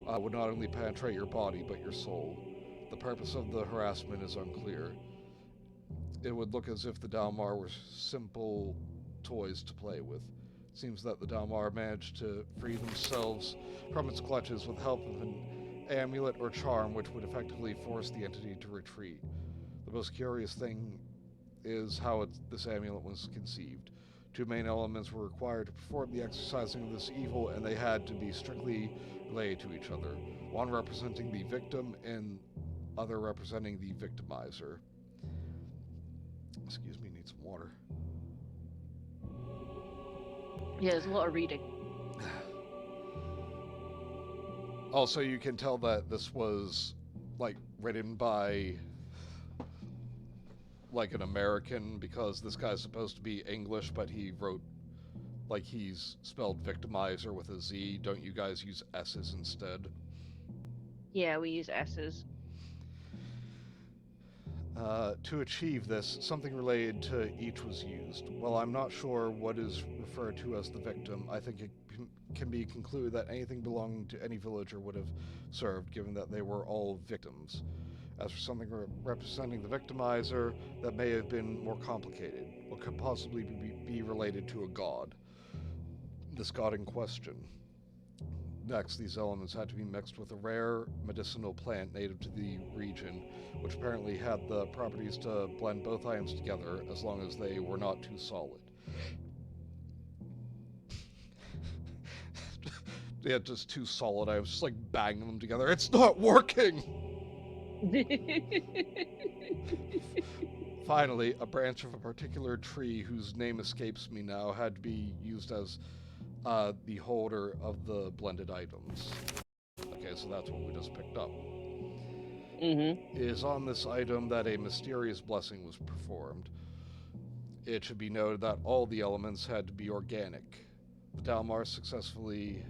would not only penetrate your body, but your soul. The purpose of the harassment is unclear. It would look as if the Dalmar were simple toys to play with. It seems that the Dalmar managed to free themselves from its clutches with help of an amulet or charm which would effectively force the entity to retreat. The most curious thing is how this amulet was conceived. Two main elements were required to perform the exercising of this evil, and they had to be strictly related to each other. One representing the victim and other representing the victimizer. Excuse me, need some water. Yeah, there's a lot of reading. Also, you can tell that this was, like, written by, like, an American, because this guy's supposed to be English, but he wrote, like, he's spelled victimizer with a Z. Don't you guys use S's instead? Yeah, we use S's. To achieve this, something related to each was used. While I'm not sure what is referred to as the victim, I think it can be concluded that anything belonging to any villager would have served, given that they were all victims. As for something representing the victimizer, that may have been more complicated. What could possibly be related to a god? This god in question. Next, these elements had to be mixed with a rare medicinal plant native to the region, which apparently had the properties to blend both items together as long as they were not too solid. Yeah, just too solid. I was just like banging them together. It's not working! Finally, a branch of a particular tree whose name escapes me now had to be used as the holder of the blended items. Okay, so that's what we just picked up. It is on this item that a mysterious blessing was performed. It should be noted that all the elements had to be organic. The Dalmar successfully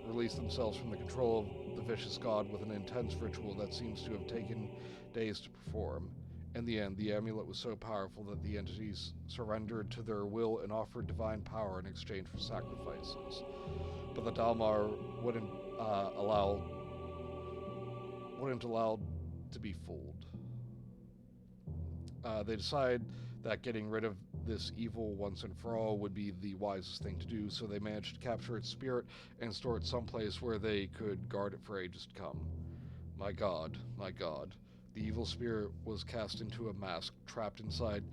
released themselves from the control of the vicious god with an intense ritual that seems to have taken days to perform. In the end, the amulet was so powerful that the entities surrendered to their will and offered divine power in exchange for sacrifices. But the Dalmar wouldn't allow to be fooled. They decided that getting rid of this evil once and for all would be the wisest thing to do, so they managed to capture its spirit and store it someplace where they could guard it for ages to come. My god, my god. The evil spirit was cast into a mask, trapped inside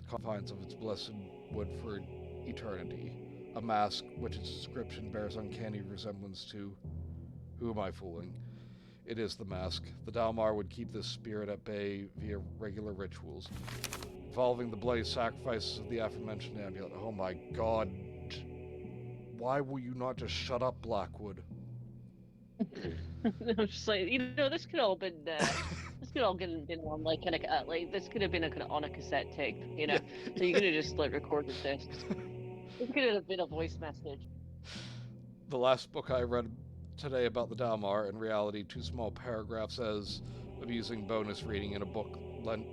the confines of its blessed wood for eternity. A mask which its description bears uncanny resemblance to. Who am I fooling? It is the mask. The Dalmar would keep this spirit at bay via regular rituals, involving the bloody sacrifices of the aforementioned amulet. Oh my god. Why will you not just shut up, Blackwood? I'm just like, this could all been this could all been on like this could have been on a cassette tape, Yeah. So you could have just like recorded this. It could have been a voice message. The last book I read today about the Dalmar, in reality, 2 small paragraphs as amusing bonus reading in a book lent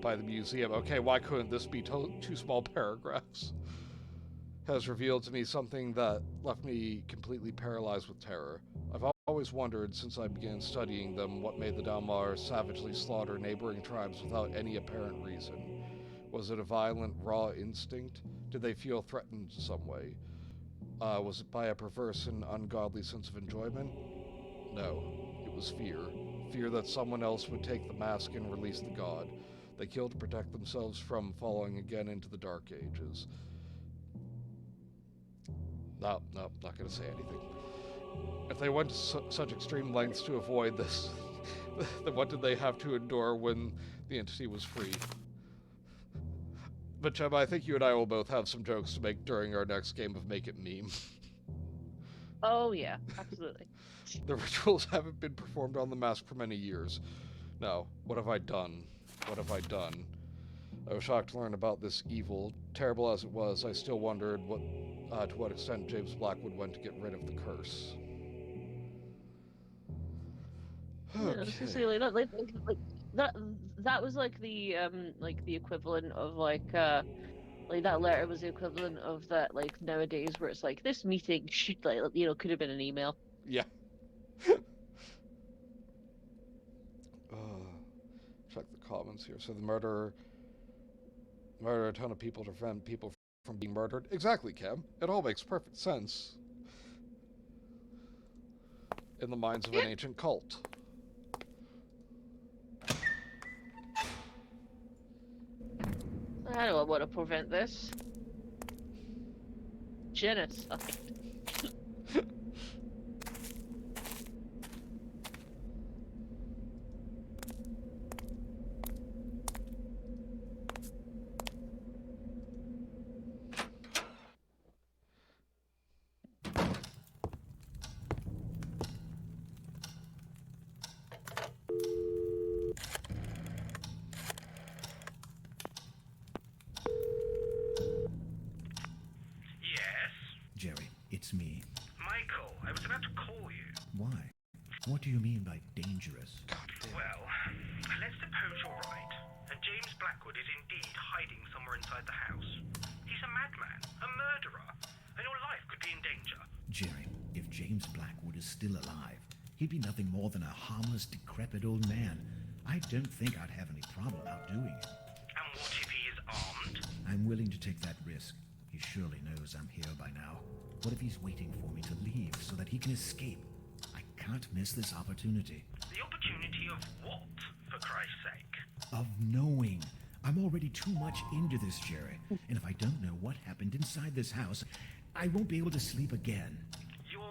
by the museum. Okay, why couldn't this be 2 small paragraphs? Has revealed to me something that left me completely paralyzed with terror. I've always wondered, since I began studying them, what made the Dalmar savagely slaughter neighboring tribes without any apparent reason. Was it a violent, raw instinct? Did they feel threatened in some way? Was it by a perverse and ungodly sense of enjoyment? No, it was fear. Fear that someone else would take the mask and release the god. They killed to protect themselves from falling again into the Dark Ages. No, not gonna say anything. If they went to such extreme lengths to avoid this, then what did they have to endure when the entity was free? But Gemma, I think you and I will both have some jokes to make during our next game of Make It Meme. Oh yeah, absolutely. The rituals haven't been performed on the mask for many years. Now, what have I done? What have I done? I was shocked to learn about this evil. Terrible as it was, I still wondered to what extent James Blackwood went to get rid of the curse. Okay. That was like the equivalent of like that letter was the equivalent of that like nowadays where it's like this meeting should could have been an email. Yeah. Check the comments here. So the murderer a ton of people to prevent people from being murdered. Exactly, Cam. It all makes perfect sense. In the minds of an ancient cult. I don't want to prevent this. Genocide. Jerry, it's me. Michael, I was about to call you. Why? What do you mean by dangerous? Well, let's suppose you're right, and James Blackwood is indeed hiding somewhere inside the house. He's a madman, a murderer, and your life could be in danger. Jerry, if James Blackwood is still alive, he'd be nothing more than a harmless, decrepit old man. I don't think I'd have any problem outdoing him. And what if he is armed? I'm willing to take that risk. He surely knows I'm here by now. What if he's waiting for me to leave so that he can escape? I can't miss this opportunity. The opportunity of what, for Christ's sake? Of knowing. I'm already too much into this, Jerry. And if I don't know what happened inside this house, I won't be able to sleep again. You're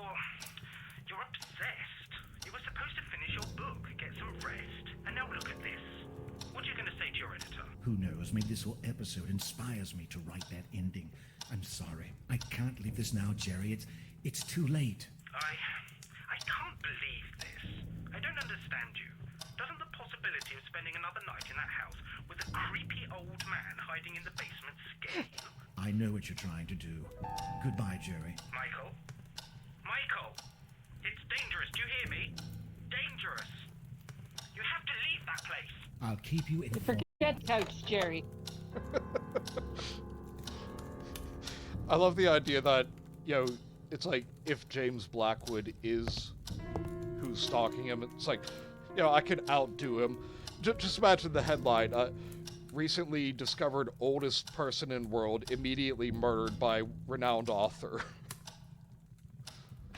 obsessed. You were supposed to finish your book, get some rest, and now look at this. What are you going to say to your editor? Who knows, maybe this whole episode inspires me to write that ending. I'm sorry. I can't leave this now, Jerry. It's too late. I can't believe this. I don't understand you. Doesn't the possibility of spending another night in that house with a creepy old man hiding in the basement scare you? I know what you're trying to do. Goodbye, Jerry. Michael? Michael! It's dangerous, do you hear me? Dangerous! You have to leave that place! I'll keep you informed. Forget couch, Jerry. I love the idea that, it's like, if James Blackwood is who's stalking him, it's like, I could outdo him. Just imagine the headline, recently discovered oldest person in world, immediately murdered by renowned author.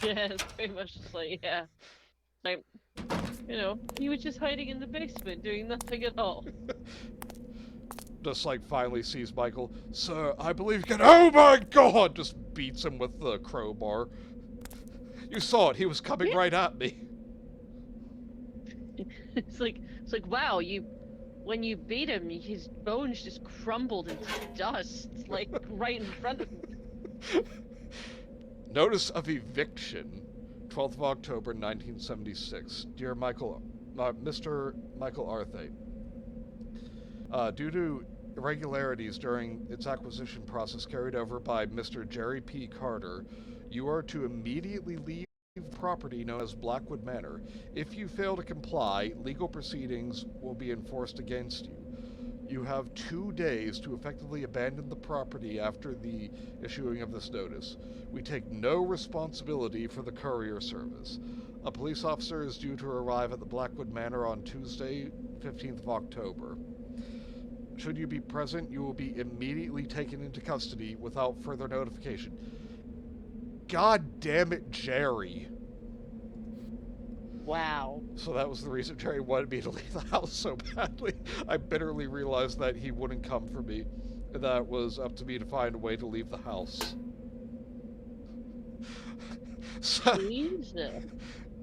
Yeah, it's pretty much just like, yeah. Like, he was just hiding in the basement doing nothing at all. Just like finally sees Michael, "Sir, I believe you can—" Oh my god! Just beats him with the crowbar. You saw it, he was coming right at me. It's like, wow, when you beat him, his bones just crumbled into dust, like, right in front of me. Notice of eviction, 12th of October, 1976. Dear Michael, Mr. Michael Arthate, due to irregularities during its acquisition process carried over by Mr. Jerry P. Carter, you are to immediately leave property known as Blackwood Manor. If you fail to comply, legal proceedings will be enforced against you. You have 2 days to effectively abandon the property after the issuing of this notice. We take no responsibility for the courier service. A police officer is due to arrive at the Blackwood Manor on Tuesday, 15th of October. Should you be present, you will be immediately taken into custody without further notification. God damn it, Jerry. Wow. So that was the reason Jerry wanted me to leave the house so badly. I bitterly realized that he wouldn't come for me, and that it was up to me to find a way to leave the house. So, Jesus.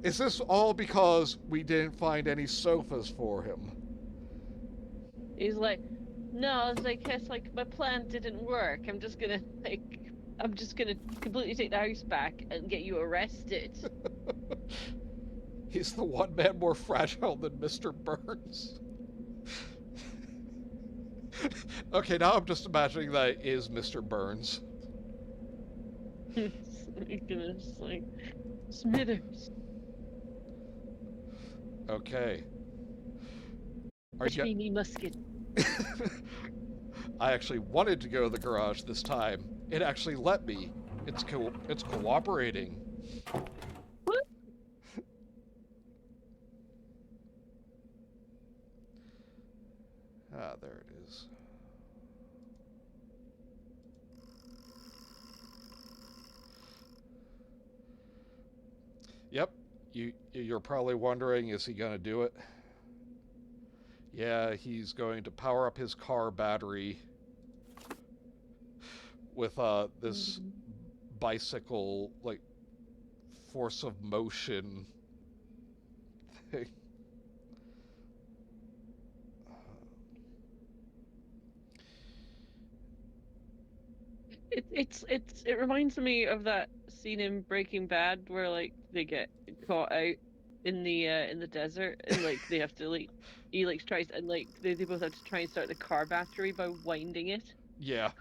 is this all because we didn't find any sofas for him? He's like, no, it's like my plan didn't work. I'm just gonna completely take the house back and get you arrested. He's the one man more fragile than Mr. Burns. Okay, now I'm just imagining that it is Mr. Burns. It's like, Smithers. Okay. Push me musket. I actually wanted to go to the garage this time. It actually let me. It's cooperating. What? Ah, there it is. Yep. You're probably wondering, is he gonna do it? Yeah, he's going to power up his car battery with this bicycle, like, force of motion thing. It reminds me of that scene in Breaking Bad where like they get caught out in the desert and like they have to like he like tries and like they both have to try and start the car battery by winding it. Yeah.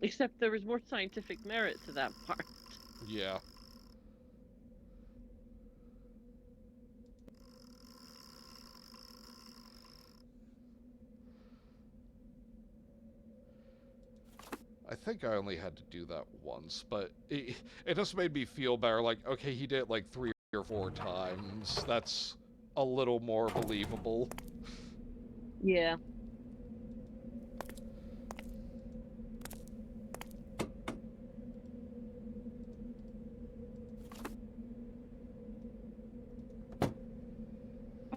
Except there was more scientific merit to that part. Yeah. I think I only had to do that once, but it just made me feel better. Like, okay, he did it like 3 or 4 times. That's a little more believable. Yeah.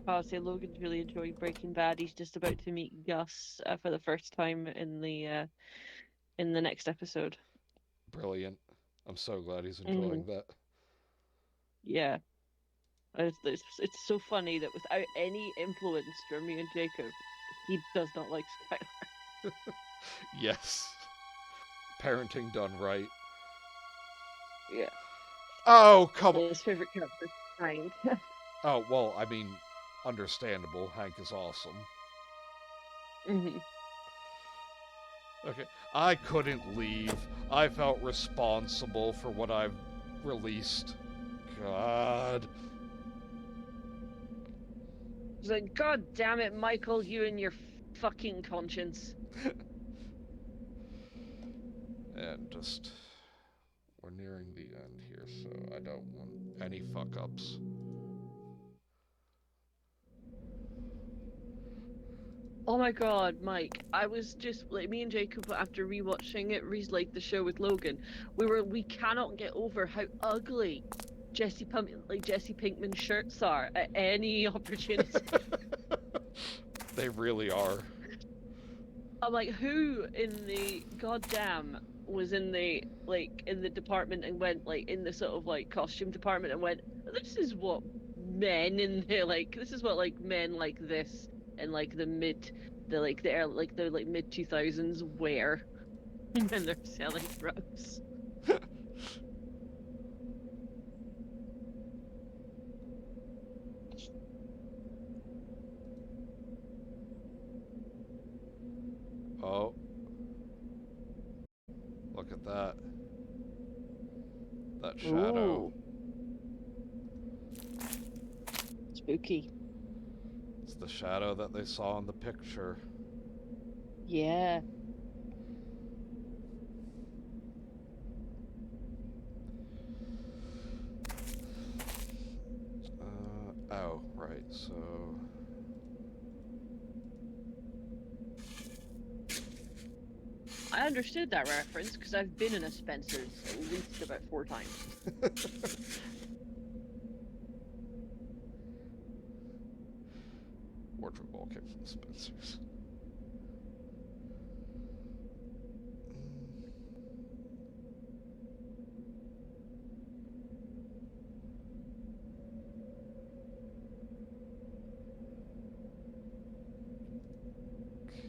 I'll say Logan's really enjoying Breaking Bad. He's just about to meet Gus for the first time in the next episode. Brilliant. I'm so glad he's enjoying that. Yeah. It's so funny that without any influence from me and Jacob, he does not like Skylar. Yes. Parenting done right. Yeah. Oh, come on. His favorite character is Hank. Oh, well, I mean, understandable. Hank is awesome. Mm-hmm. Okay, I couldn't leave. I felt responsible for what I've released. God. He's like, God damn it, Michael, you and your fucking conscience. And just... We're nearing the end here, so I don't want any fuck-ups. Oh my god, Mike! I was just like me and Jacob after rewatching it, like the show with Logan. We cannot get over how ugly Jesse Pinkman's shirts are at any opportunity. They really are. I'm like, who in the goddamn was in the department and went like in the sort of like costume department and went, this is what men in the this is what like men like this in like the mid 2000s wear when they're selling drugs. Oh. Look at that. That shadow. Ooh. Spooky. It's the shadow that they saw in the picture. Yeah. Oh, right, so... I understood that reference because I've been in a Spencer's at least about 4 times. Wardrobe all came from Spencer's. Okay.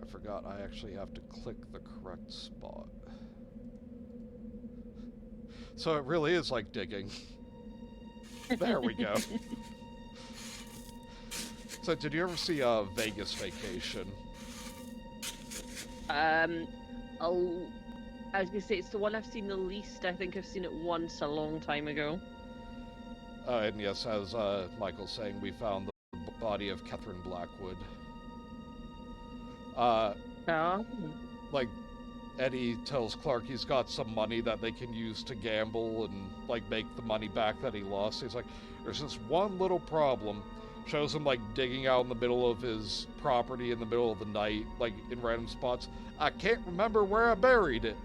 I forgot I actually have to click the correct spot. So it really is like digging. There we go. So did you ever see Vegas Vacation? I was gonna say it's the one I've seen the least. I think I've seen it once a long time ago. And yes, as Michael's saying, we found the body of Catherine Blackwood. Oh. Like, Eddie tells Clark he's got some money that they can use to gamble and, like, make the money back that he lost. He's like, there's this one little problem. Shows him, like, digging out in the middle of his property in the middle of the night, like, in random spots. I can't remember where I buried it.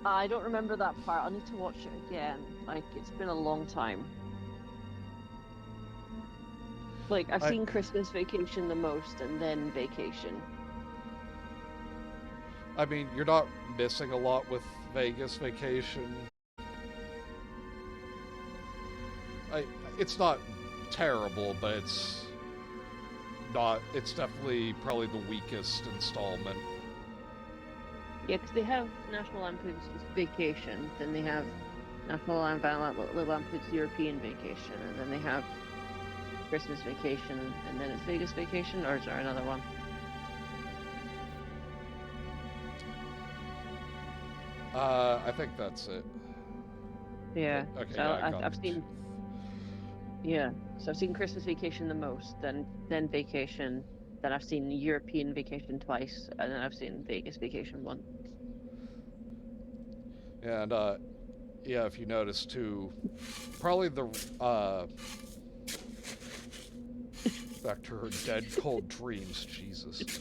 I don't remember that part. I'll need to watch it again. Like, it's been a long time. Like, I've seen Christmas Vacation the most, and then Vacation. I mean, you're not missing a lot with Vegas Vacation. It's not terrible, but it's definitely probably the weakest installment. Yeah, because they have National Lampoon's Vacation, then they have Napalapamoon's European vacation, and then they have Christmas vacation, and then it's Vegas vacation, or is there another one? I think that's it. Yeah. Okay, So yeah, I got I've it. seen. Yeah. So I've seen Christmas vacation the most, then vacation, then I've seen European vacation twice, and then I've seen Vegas vacation once. And, yeah, if you notice, too, probably the, back to her dead, cold dreams, Jesus.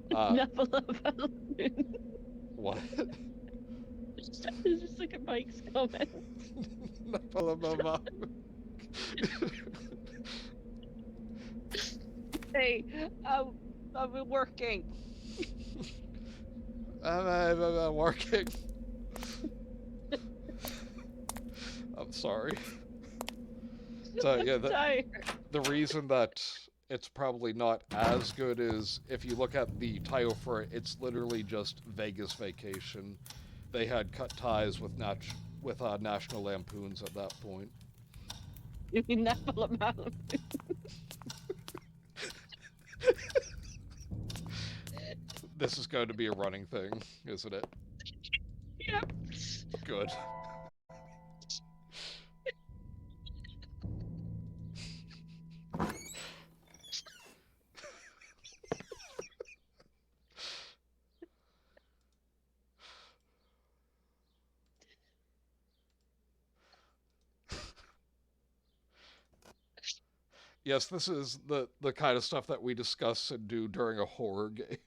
Napalapamoon. What? It's just like a Mike's comment. Napalapamoon. Hey, I've been working. I'm working. I'm sorry. So, yeah, the reason that it's probably not as good is if you look at the title for it, it's literally just Vegas Vacation. They had cut ties with National Lampoons at that point. You mean Napalapamoon? This is going to be a running thing, isn't it? Yep. Good. Yes, this is the kind of stuff that we discuss and do during a horror game.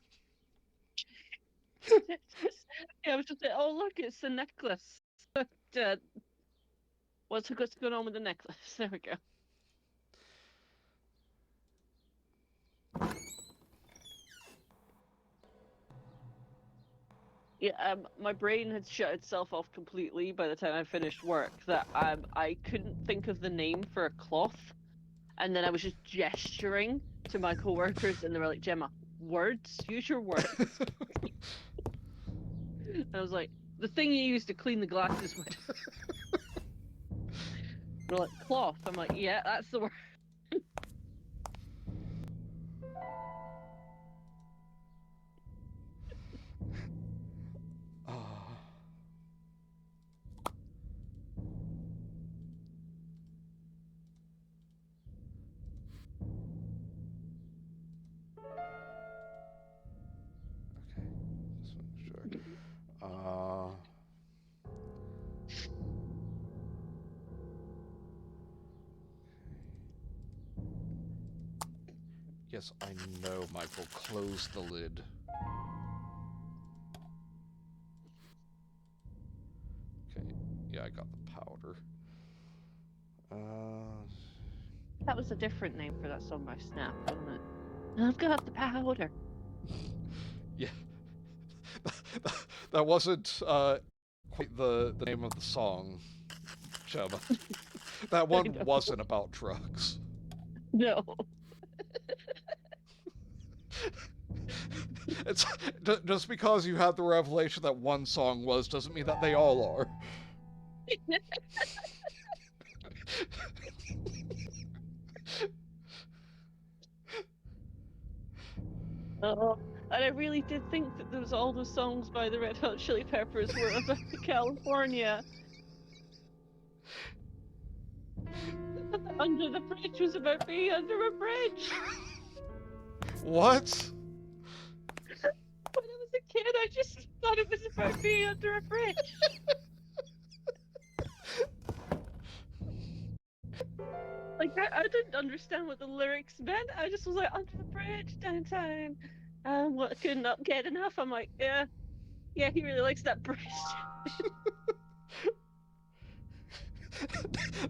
Yeah, I was just like, oh look, it's the necklace. What's going on with the necklace? There we go. Yeah, my brain had shut itself off completely by the time I finished work. That I couldn't think of the name for a cloth, and then I was just gesturing to my coworkers, and they were like, "Gemma, words. Use your words." And I was like, "The thing you use to clean the glasses with." They're like, "Cloth." I'm like, "Yeah, that's the word." Yes, I know, Michael. Close the lid. Okay, yeah, I got the powder. That was a different name for that song by Snap, wasn't it? I've got the powder. Yeah. That wasn't quite the name of the song, Gemma. That one wasn't about drugs. No. It's just because you had the revelation that one song was doesn't mean that they all are. Oh, and I really did think that those all the songs by the Red Hot Chili Peppers were about California. Under the Bridge was about being under a bridge. What? When I was a kid, I just thought it was about being under a bridge. Like, I didn't understand what the lyrics meant. I just was like, under the bridge, downtown. What, could not get enough. I'm like, yeah, he really likes that bridge.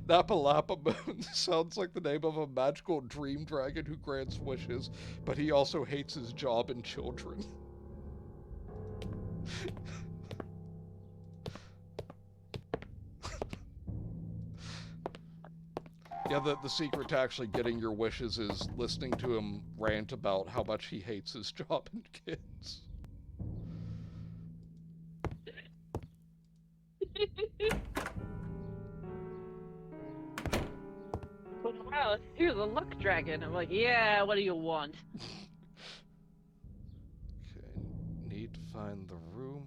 Napalapamoon sounds like the name of a magical dream dragon who grants wishes, but he also hates his job and children. Yeah, the secret to actually getting your wishes is listening to him rant about how much he hates his job and kids. here's a luck dragon. I'm like, yeah, what do you want? Okay, need to find the room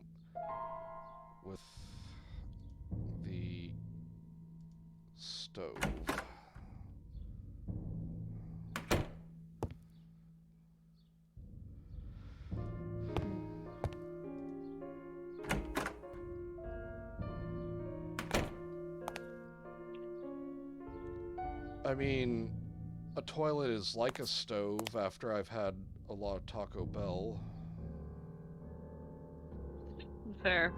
with the stove. I mean, a toilet is like a stove after I've had a lot of Taco Bell. Fair.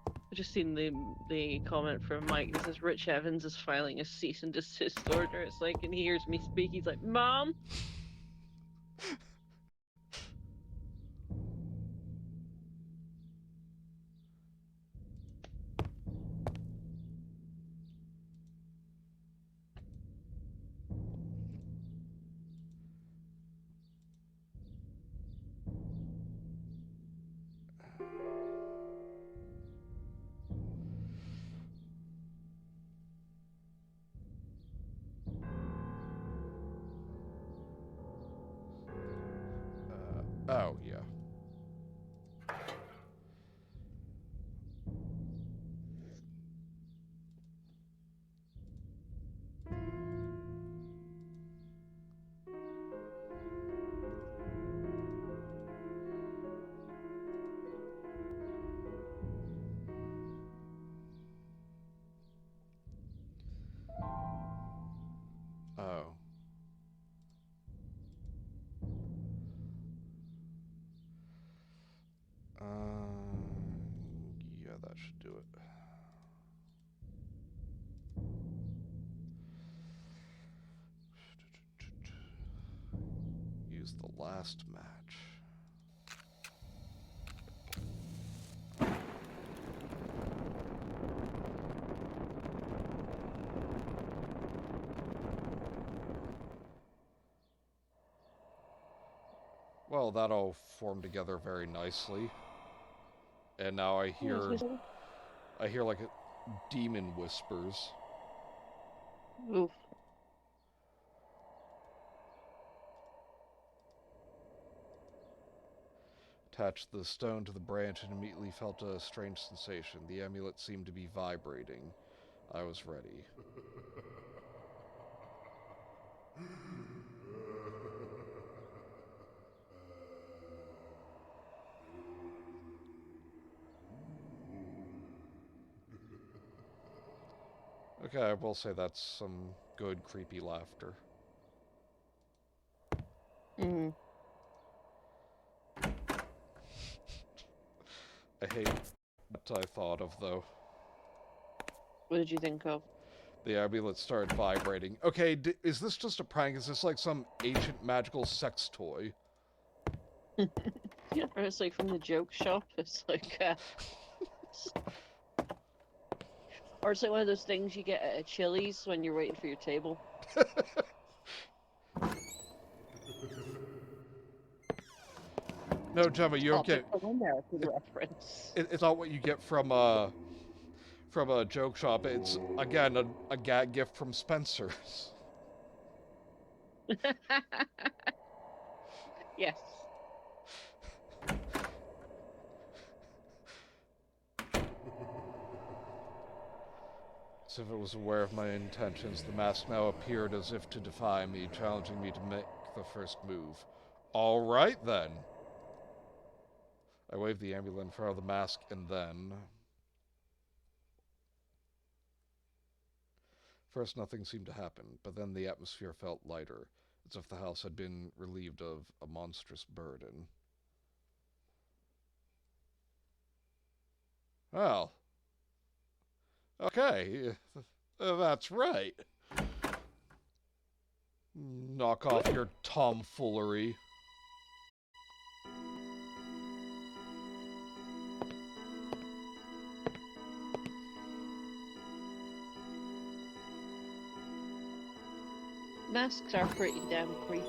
I just seen the comment from Mike that says Rich Evans is filing a cease and desist order. It's like, and he hears me speak, he's like, Mom. Oh, yeah. Oh. Yeah, that should do it. Use the last match. Well, that all formed together very nicely. And now I hear like demon whispers. Oof. Attached the stone to the branch and immediately felt a strange sensation. The amulet seemed to be vibrating. I was ready. Okay, I will say that's some good creepy laughter. Mm. I hate what I thought of, though. What did you think of? The amulet started vibrating. Okay, is this just a prank? Is this like some ancient magical sex toy? Or it's like from the joke shop. It's like, or it's like one of those things you get at Chili's when you're waiting for your table. No, Gemma, you don't get. Reference. It's not what you get from a joke shop. It's again a gag gift from Spencer's. Yes. As if it was aware of my intentions, the mask now appeared as if to defy me, challenging me to make the first move. All right, then. I waved the amulet in front of the mask, and then... First, nothing seemed to happen, but then the atmosphere felt lighter, as if the house had been relieved of a monstrous burden. Well... Okay, that's right. Knock off your tomfoolery. Masks are pretty damn creepy.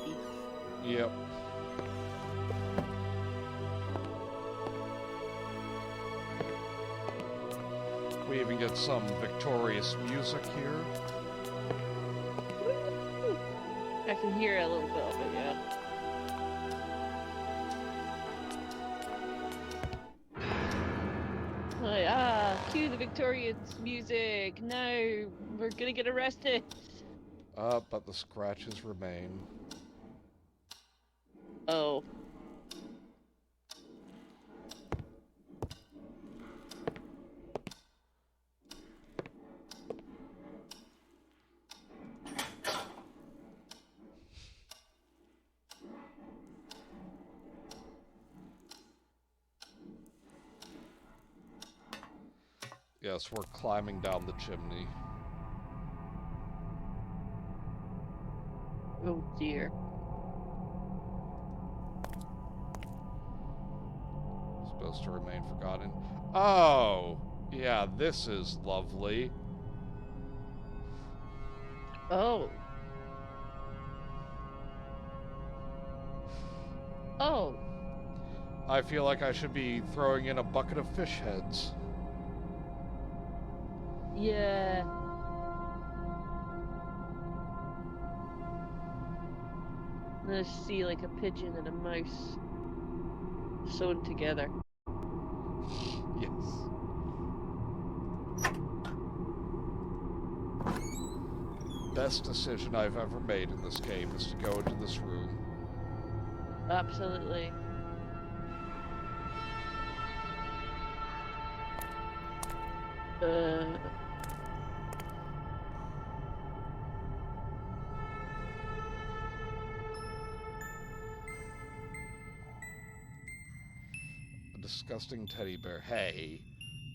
Yep. We even get some victorious music here. I can hear a little bit of it, yeah. Like, cue the Victorians music. No, we're gonna get arrested. But the scratches remain. Oh. Yes, we're climbing down the chimney. Oh dear. Supposed to remain forgotten. Oh! Yeah, this is lovely. Oh. Oh. I feel like I should be throwing in a bucket of fish heads. Yeah. I see like a pigeon and a mouse sewn together. Yes. Best decision I've ever made in this game is to go into this room. Absolutely. A disgusting teddy bear, hay,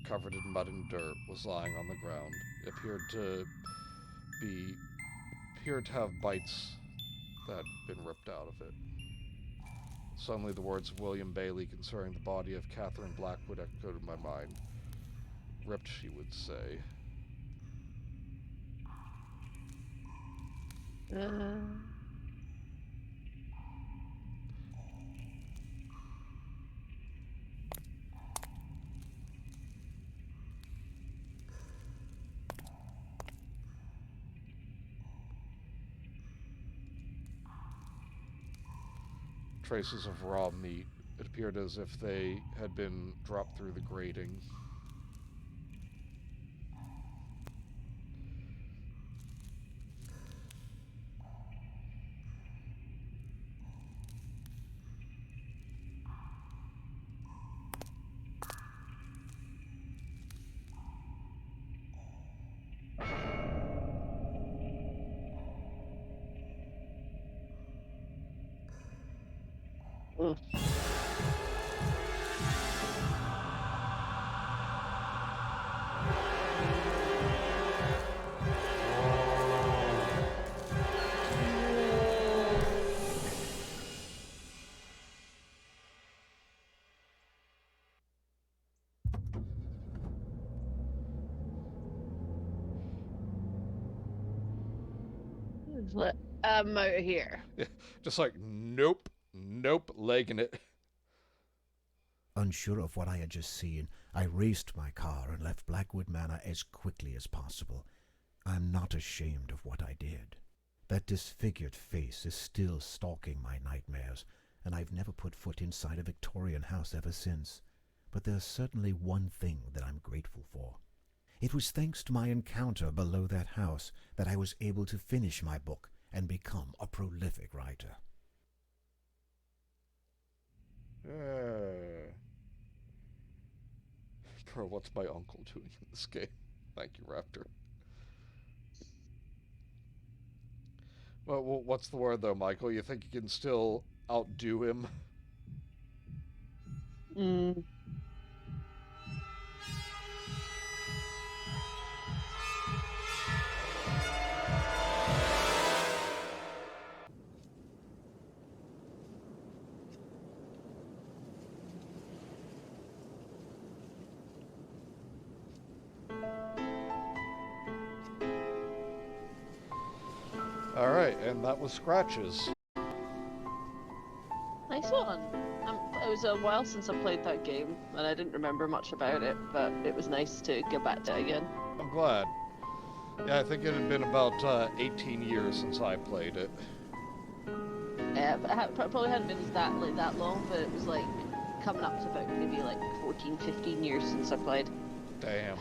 covered in mud and dirt, was lying on the ground. It appeared to have bites that had been ripped out of it. Suddenly the words of William Bailey concerning the body of Catherine Blackwood echoed in my mind. Ripped, she would say. Traces of raw meat. It appeared as if they had been dropped through the grating. Ugh. I'm out of here. Yeah, just like, nope, legging it. Unsure of what I had just seen, I raced my car and left Blackwood Manor as quickly as possible. I'm not ashamed of what I did. That disfigured face is still stalking my nightmares, and I've never put foot inside a Victorian house ever since. But there's certainly one thing that I'm grateful for. It was thanks to my encounter below that house that I was able to finish my book and become a prolific writer. Bro, what's my uncle doing in this game? Thank you, Raptor. Well, what's the word, though, Michael? You think you can still outdo him? Alright, and that was Scratches. Nice one. it was a while since I played that game, and I didn't remember much about it, but it was nice to get back to it again. I'm glad. Yeah, I think it had been about 18 years since I played it. Yeah, but it probably hadn't been that long, but it was like coming up to about maybe like 14, 15 years since I played. Damn.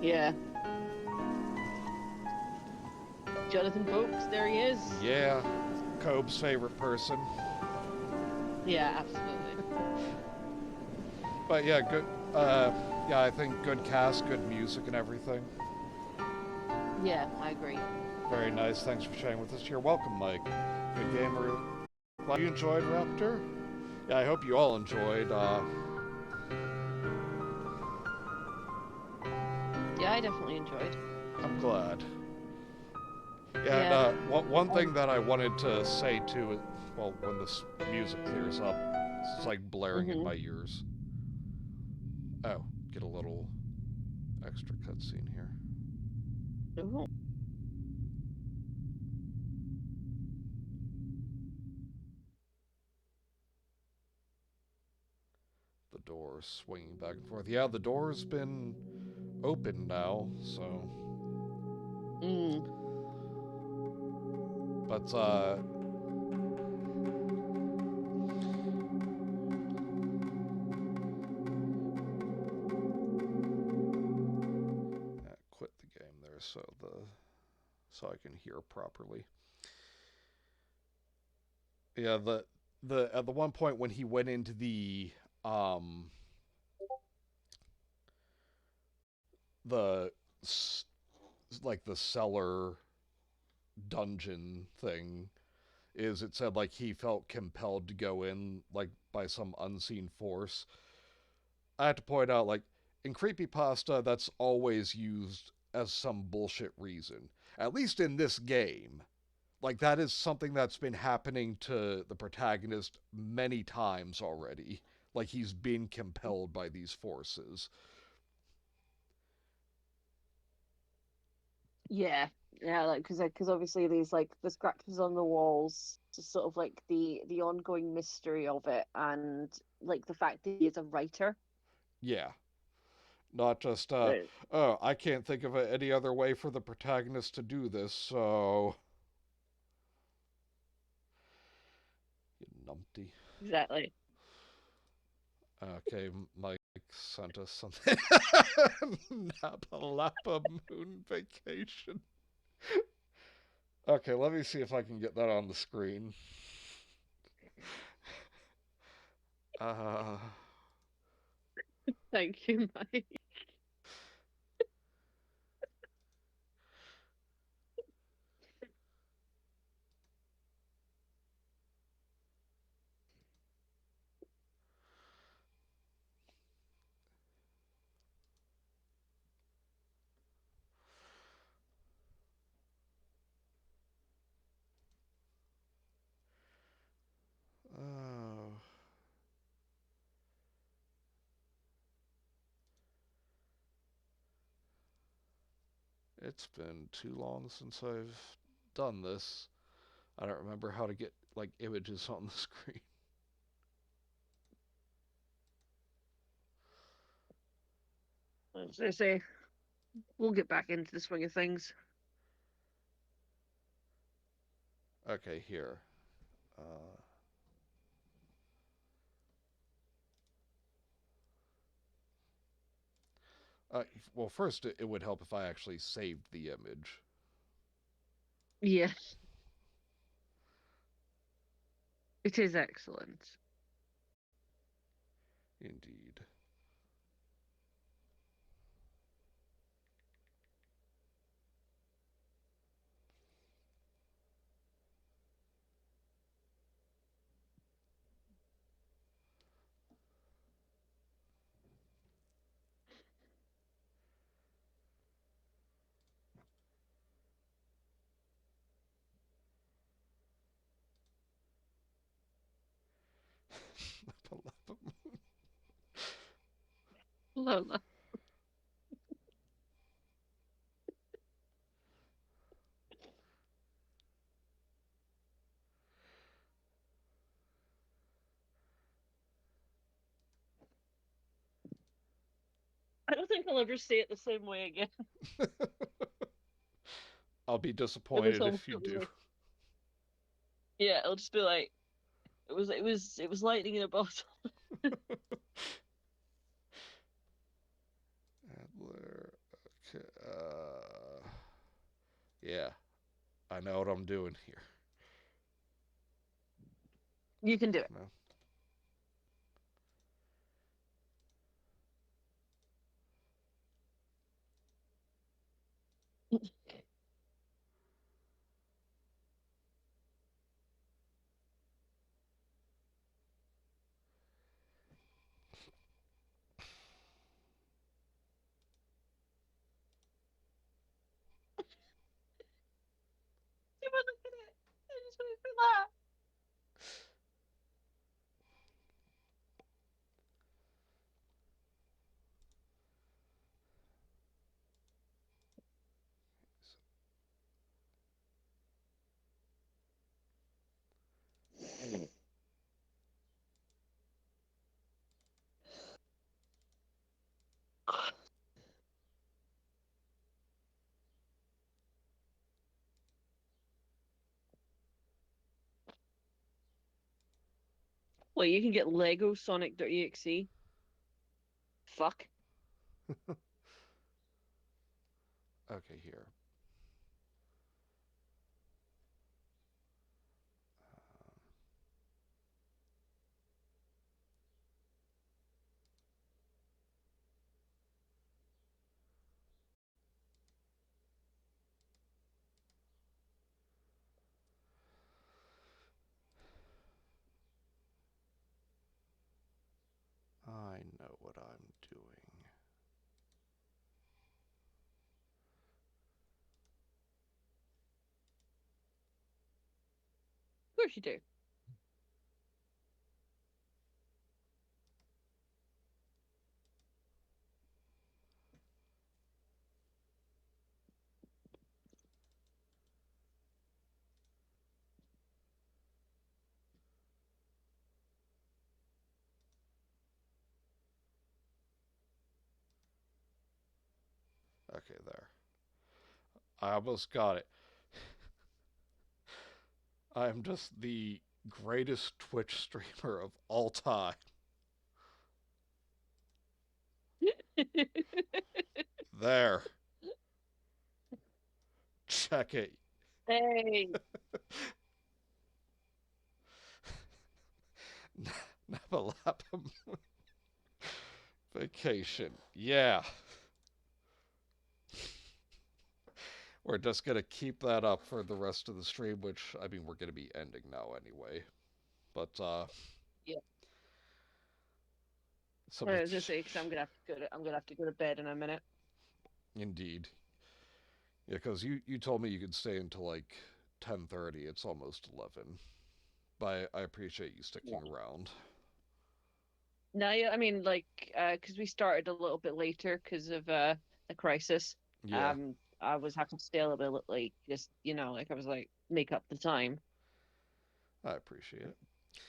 Yeah. Jonathan Folks, there he is. Yeah, Cobe's favorite person. Yeah, absolutely. But yeah, good. Yeah, I think good cast, good music, and everything. Yeah, I agree. Very nice. Thanks for sharing with us. You're welcome, Mike. Good gamer. Glad you enjoyed Raptor. Yeah, I hope you all enjoyed. Yeah, I definitely enjoyed. I'm glad. Yeah, and one thing that I wanted to say too, well, when this music clears up, it's like blaring in my ears. Oh, get a little extra cutscene here. Ooh. The door swinging back and forth. Yeah, the door's been open now, so. But quit the game there so I can hear properly. Yeah, the at the one point when he went into the like the cellar dungeon thing, is it said like he felt compelled to go in like by some unseen force. I have to point out, like, in creepypasta, that's always used as some bullshit reason. At least in this game. Like, that is something that's been happening to the protagonist many times already. Like, he's been compelled by these forces. Yeah, like because obviously there's like the scratches on the walls, just sort of like the ongoing mystery of it, and like the fact that he is a writer. Yeah. Not just, Right. oh, I can't think of any other way for the protagonist to do this, so. You numpty. Exactly. Okay, Mike sent us something. Napalapamoon vacation. Okay, let me see if I can get that on the screen. Thank you, Mike. Oh. It's been too long since I've done this. I don't remember how to get, like, images on the screen. As I say, we'll get back into the swing of things. Okay, here. Well, first, it would help if I actually saved the image. Yeah, it is excellent. Indeed. Lola. I don't think I'll ever say it the same way again. I'll be It was disappointed almost, if you it was do. like, yeah, it'll just be like, it was lightning in a bottle. Adler. Okay. Yeah, I know what I'm doing here. You can do it. No. You were looking at it. I just made me laugh. Well, you can get Lego Sonic.exe. Fuck. Okay, here. I know what I'm doing. Of course you do. Okay, there. I almost got it. I'm just the greatest Twitch streamer of all time. There. Check it. Hey. Napalapamoon vacation. Yeah. We're just gonna keep that up for the rest of the stream, which I mean we're gonna be ending now anyway. But Yeah. some I was gonna say because I'm gonna have to go to bed in a minute. indeed. Yeah, because you told me you could stay until like 10:30. It's almost 11. But I appreciate you sticking Yeah. around. No, yeah, I mean, like, because we started a little bit later because of the crisis. Yeah, I was having to stay a little bit late, just like I was like make up the time. I appreciate it.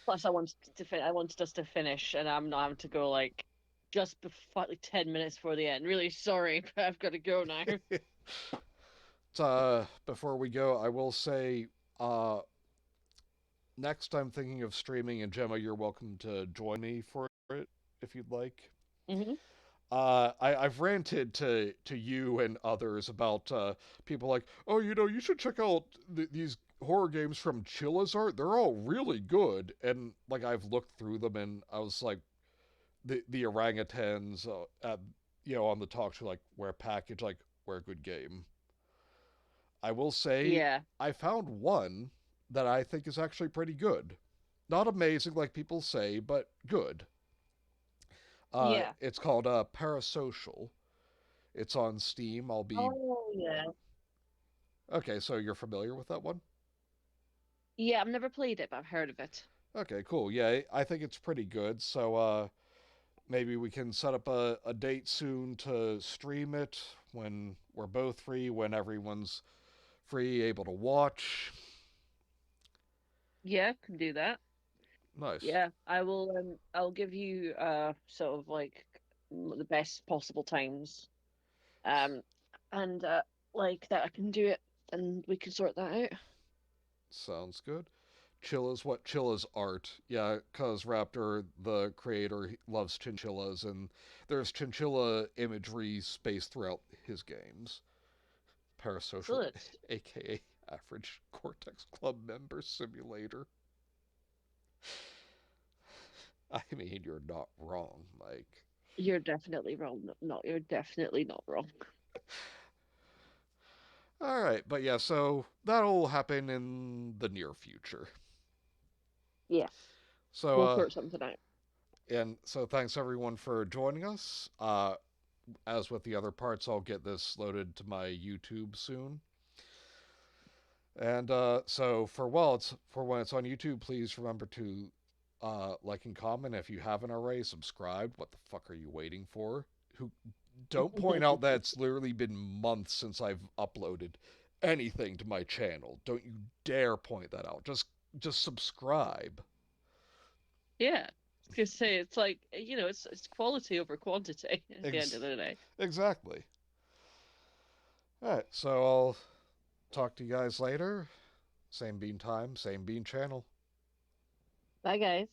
Plus, I wanted us to finish, and I'm not having to go like just before like 10 minutes before the end. Really sorry, but I've got to go now. Before we go, I will say, uh, next I'm thinking of streaming, and Gemma, you're welcome to join me for it if you'd like. Hmm. I've ranted to you and others about people like, oh, you should check out these horror games from Chillazart. They're all really good, and like I've looked through them, and I was like, the orangutans at on the talk show like wear package like wear good game. I will say Yeah, I found one that I think is actually pretty good. Not amazing like people say, but good. yeah. It's called Parasocial. It's on Steam. I'll be Oh, yeah. okay. So you're familiar with that one? Yeah, I've never played it, but I've heard of it. Okay, cool. Yeah, I think it's pretty good. So maybe we can set up a date soon to stream it when we're both free, when everyone's free, able to watch. Yeah, can do that. Nice. Yeah, I will. I'll give you sort of like the best possible times. Um, and like that I can do it, and we can sort that out. Sounds good. Chilla's what Chilla's art. Yeah, because Raptor, the creator, loves chinchillas, and there's chinchilla imagery spaced throughout his games. Parasocial, Excellent. aka Average Cortex Club Member Simulator. I mean, you're not wrong, Mike. You're definitely wrong. You're definitely not wrong. All right, but yeah, so that'll happen in the near future. Yes, So, we'll sort something out. and so thanks everyone for joining us. As with the other parts, I'll get this loaded to my YouTube soon. And so for when it's on YouTube, please remember to like and comment. If you haven't already, subscribed. What the fuck are you waiting for? Who don't point out that it's literally been months since I've uploaded anything to my channel. Don't you dare point that out. Just subscribe. Yeah, I was gonna say it's like it's quality over quantity at the end of the day. Exactly. All right, so I'll talk to you guys later. Same bean time, same bean channel. Bye, guys.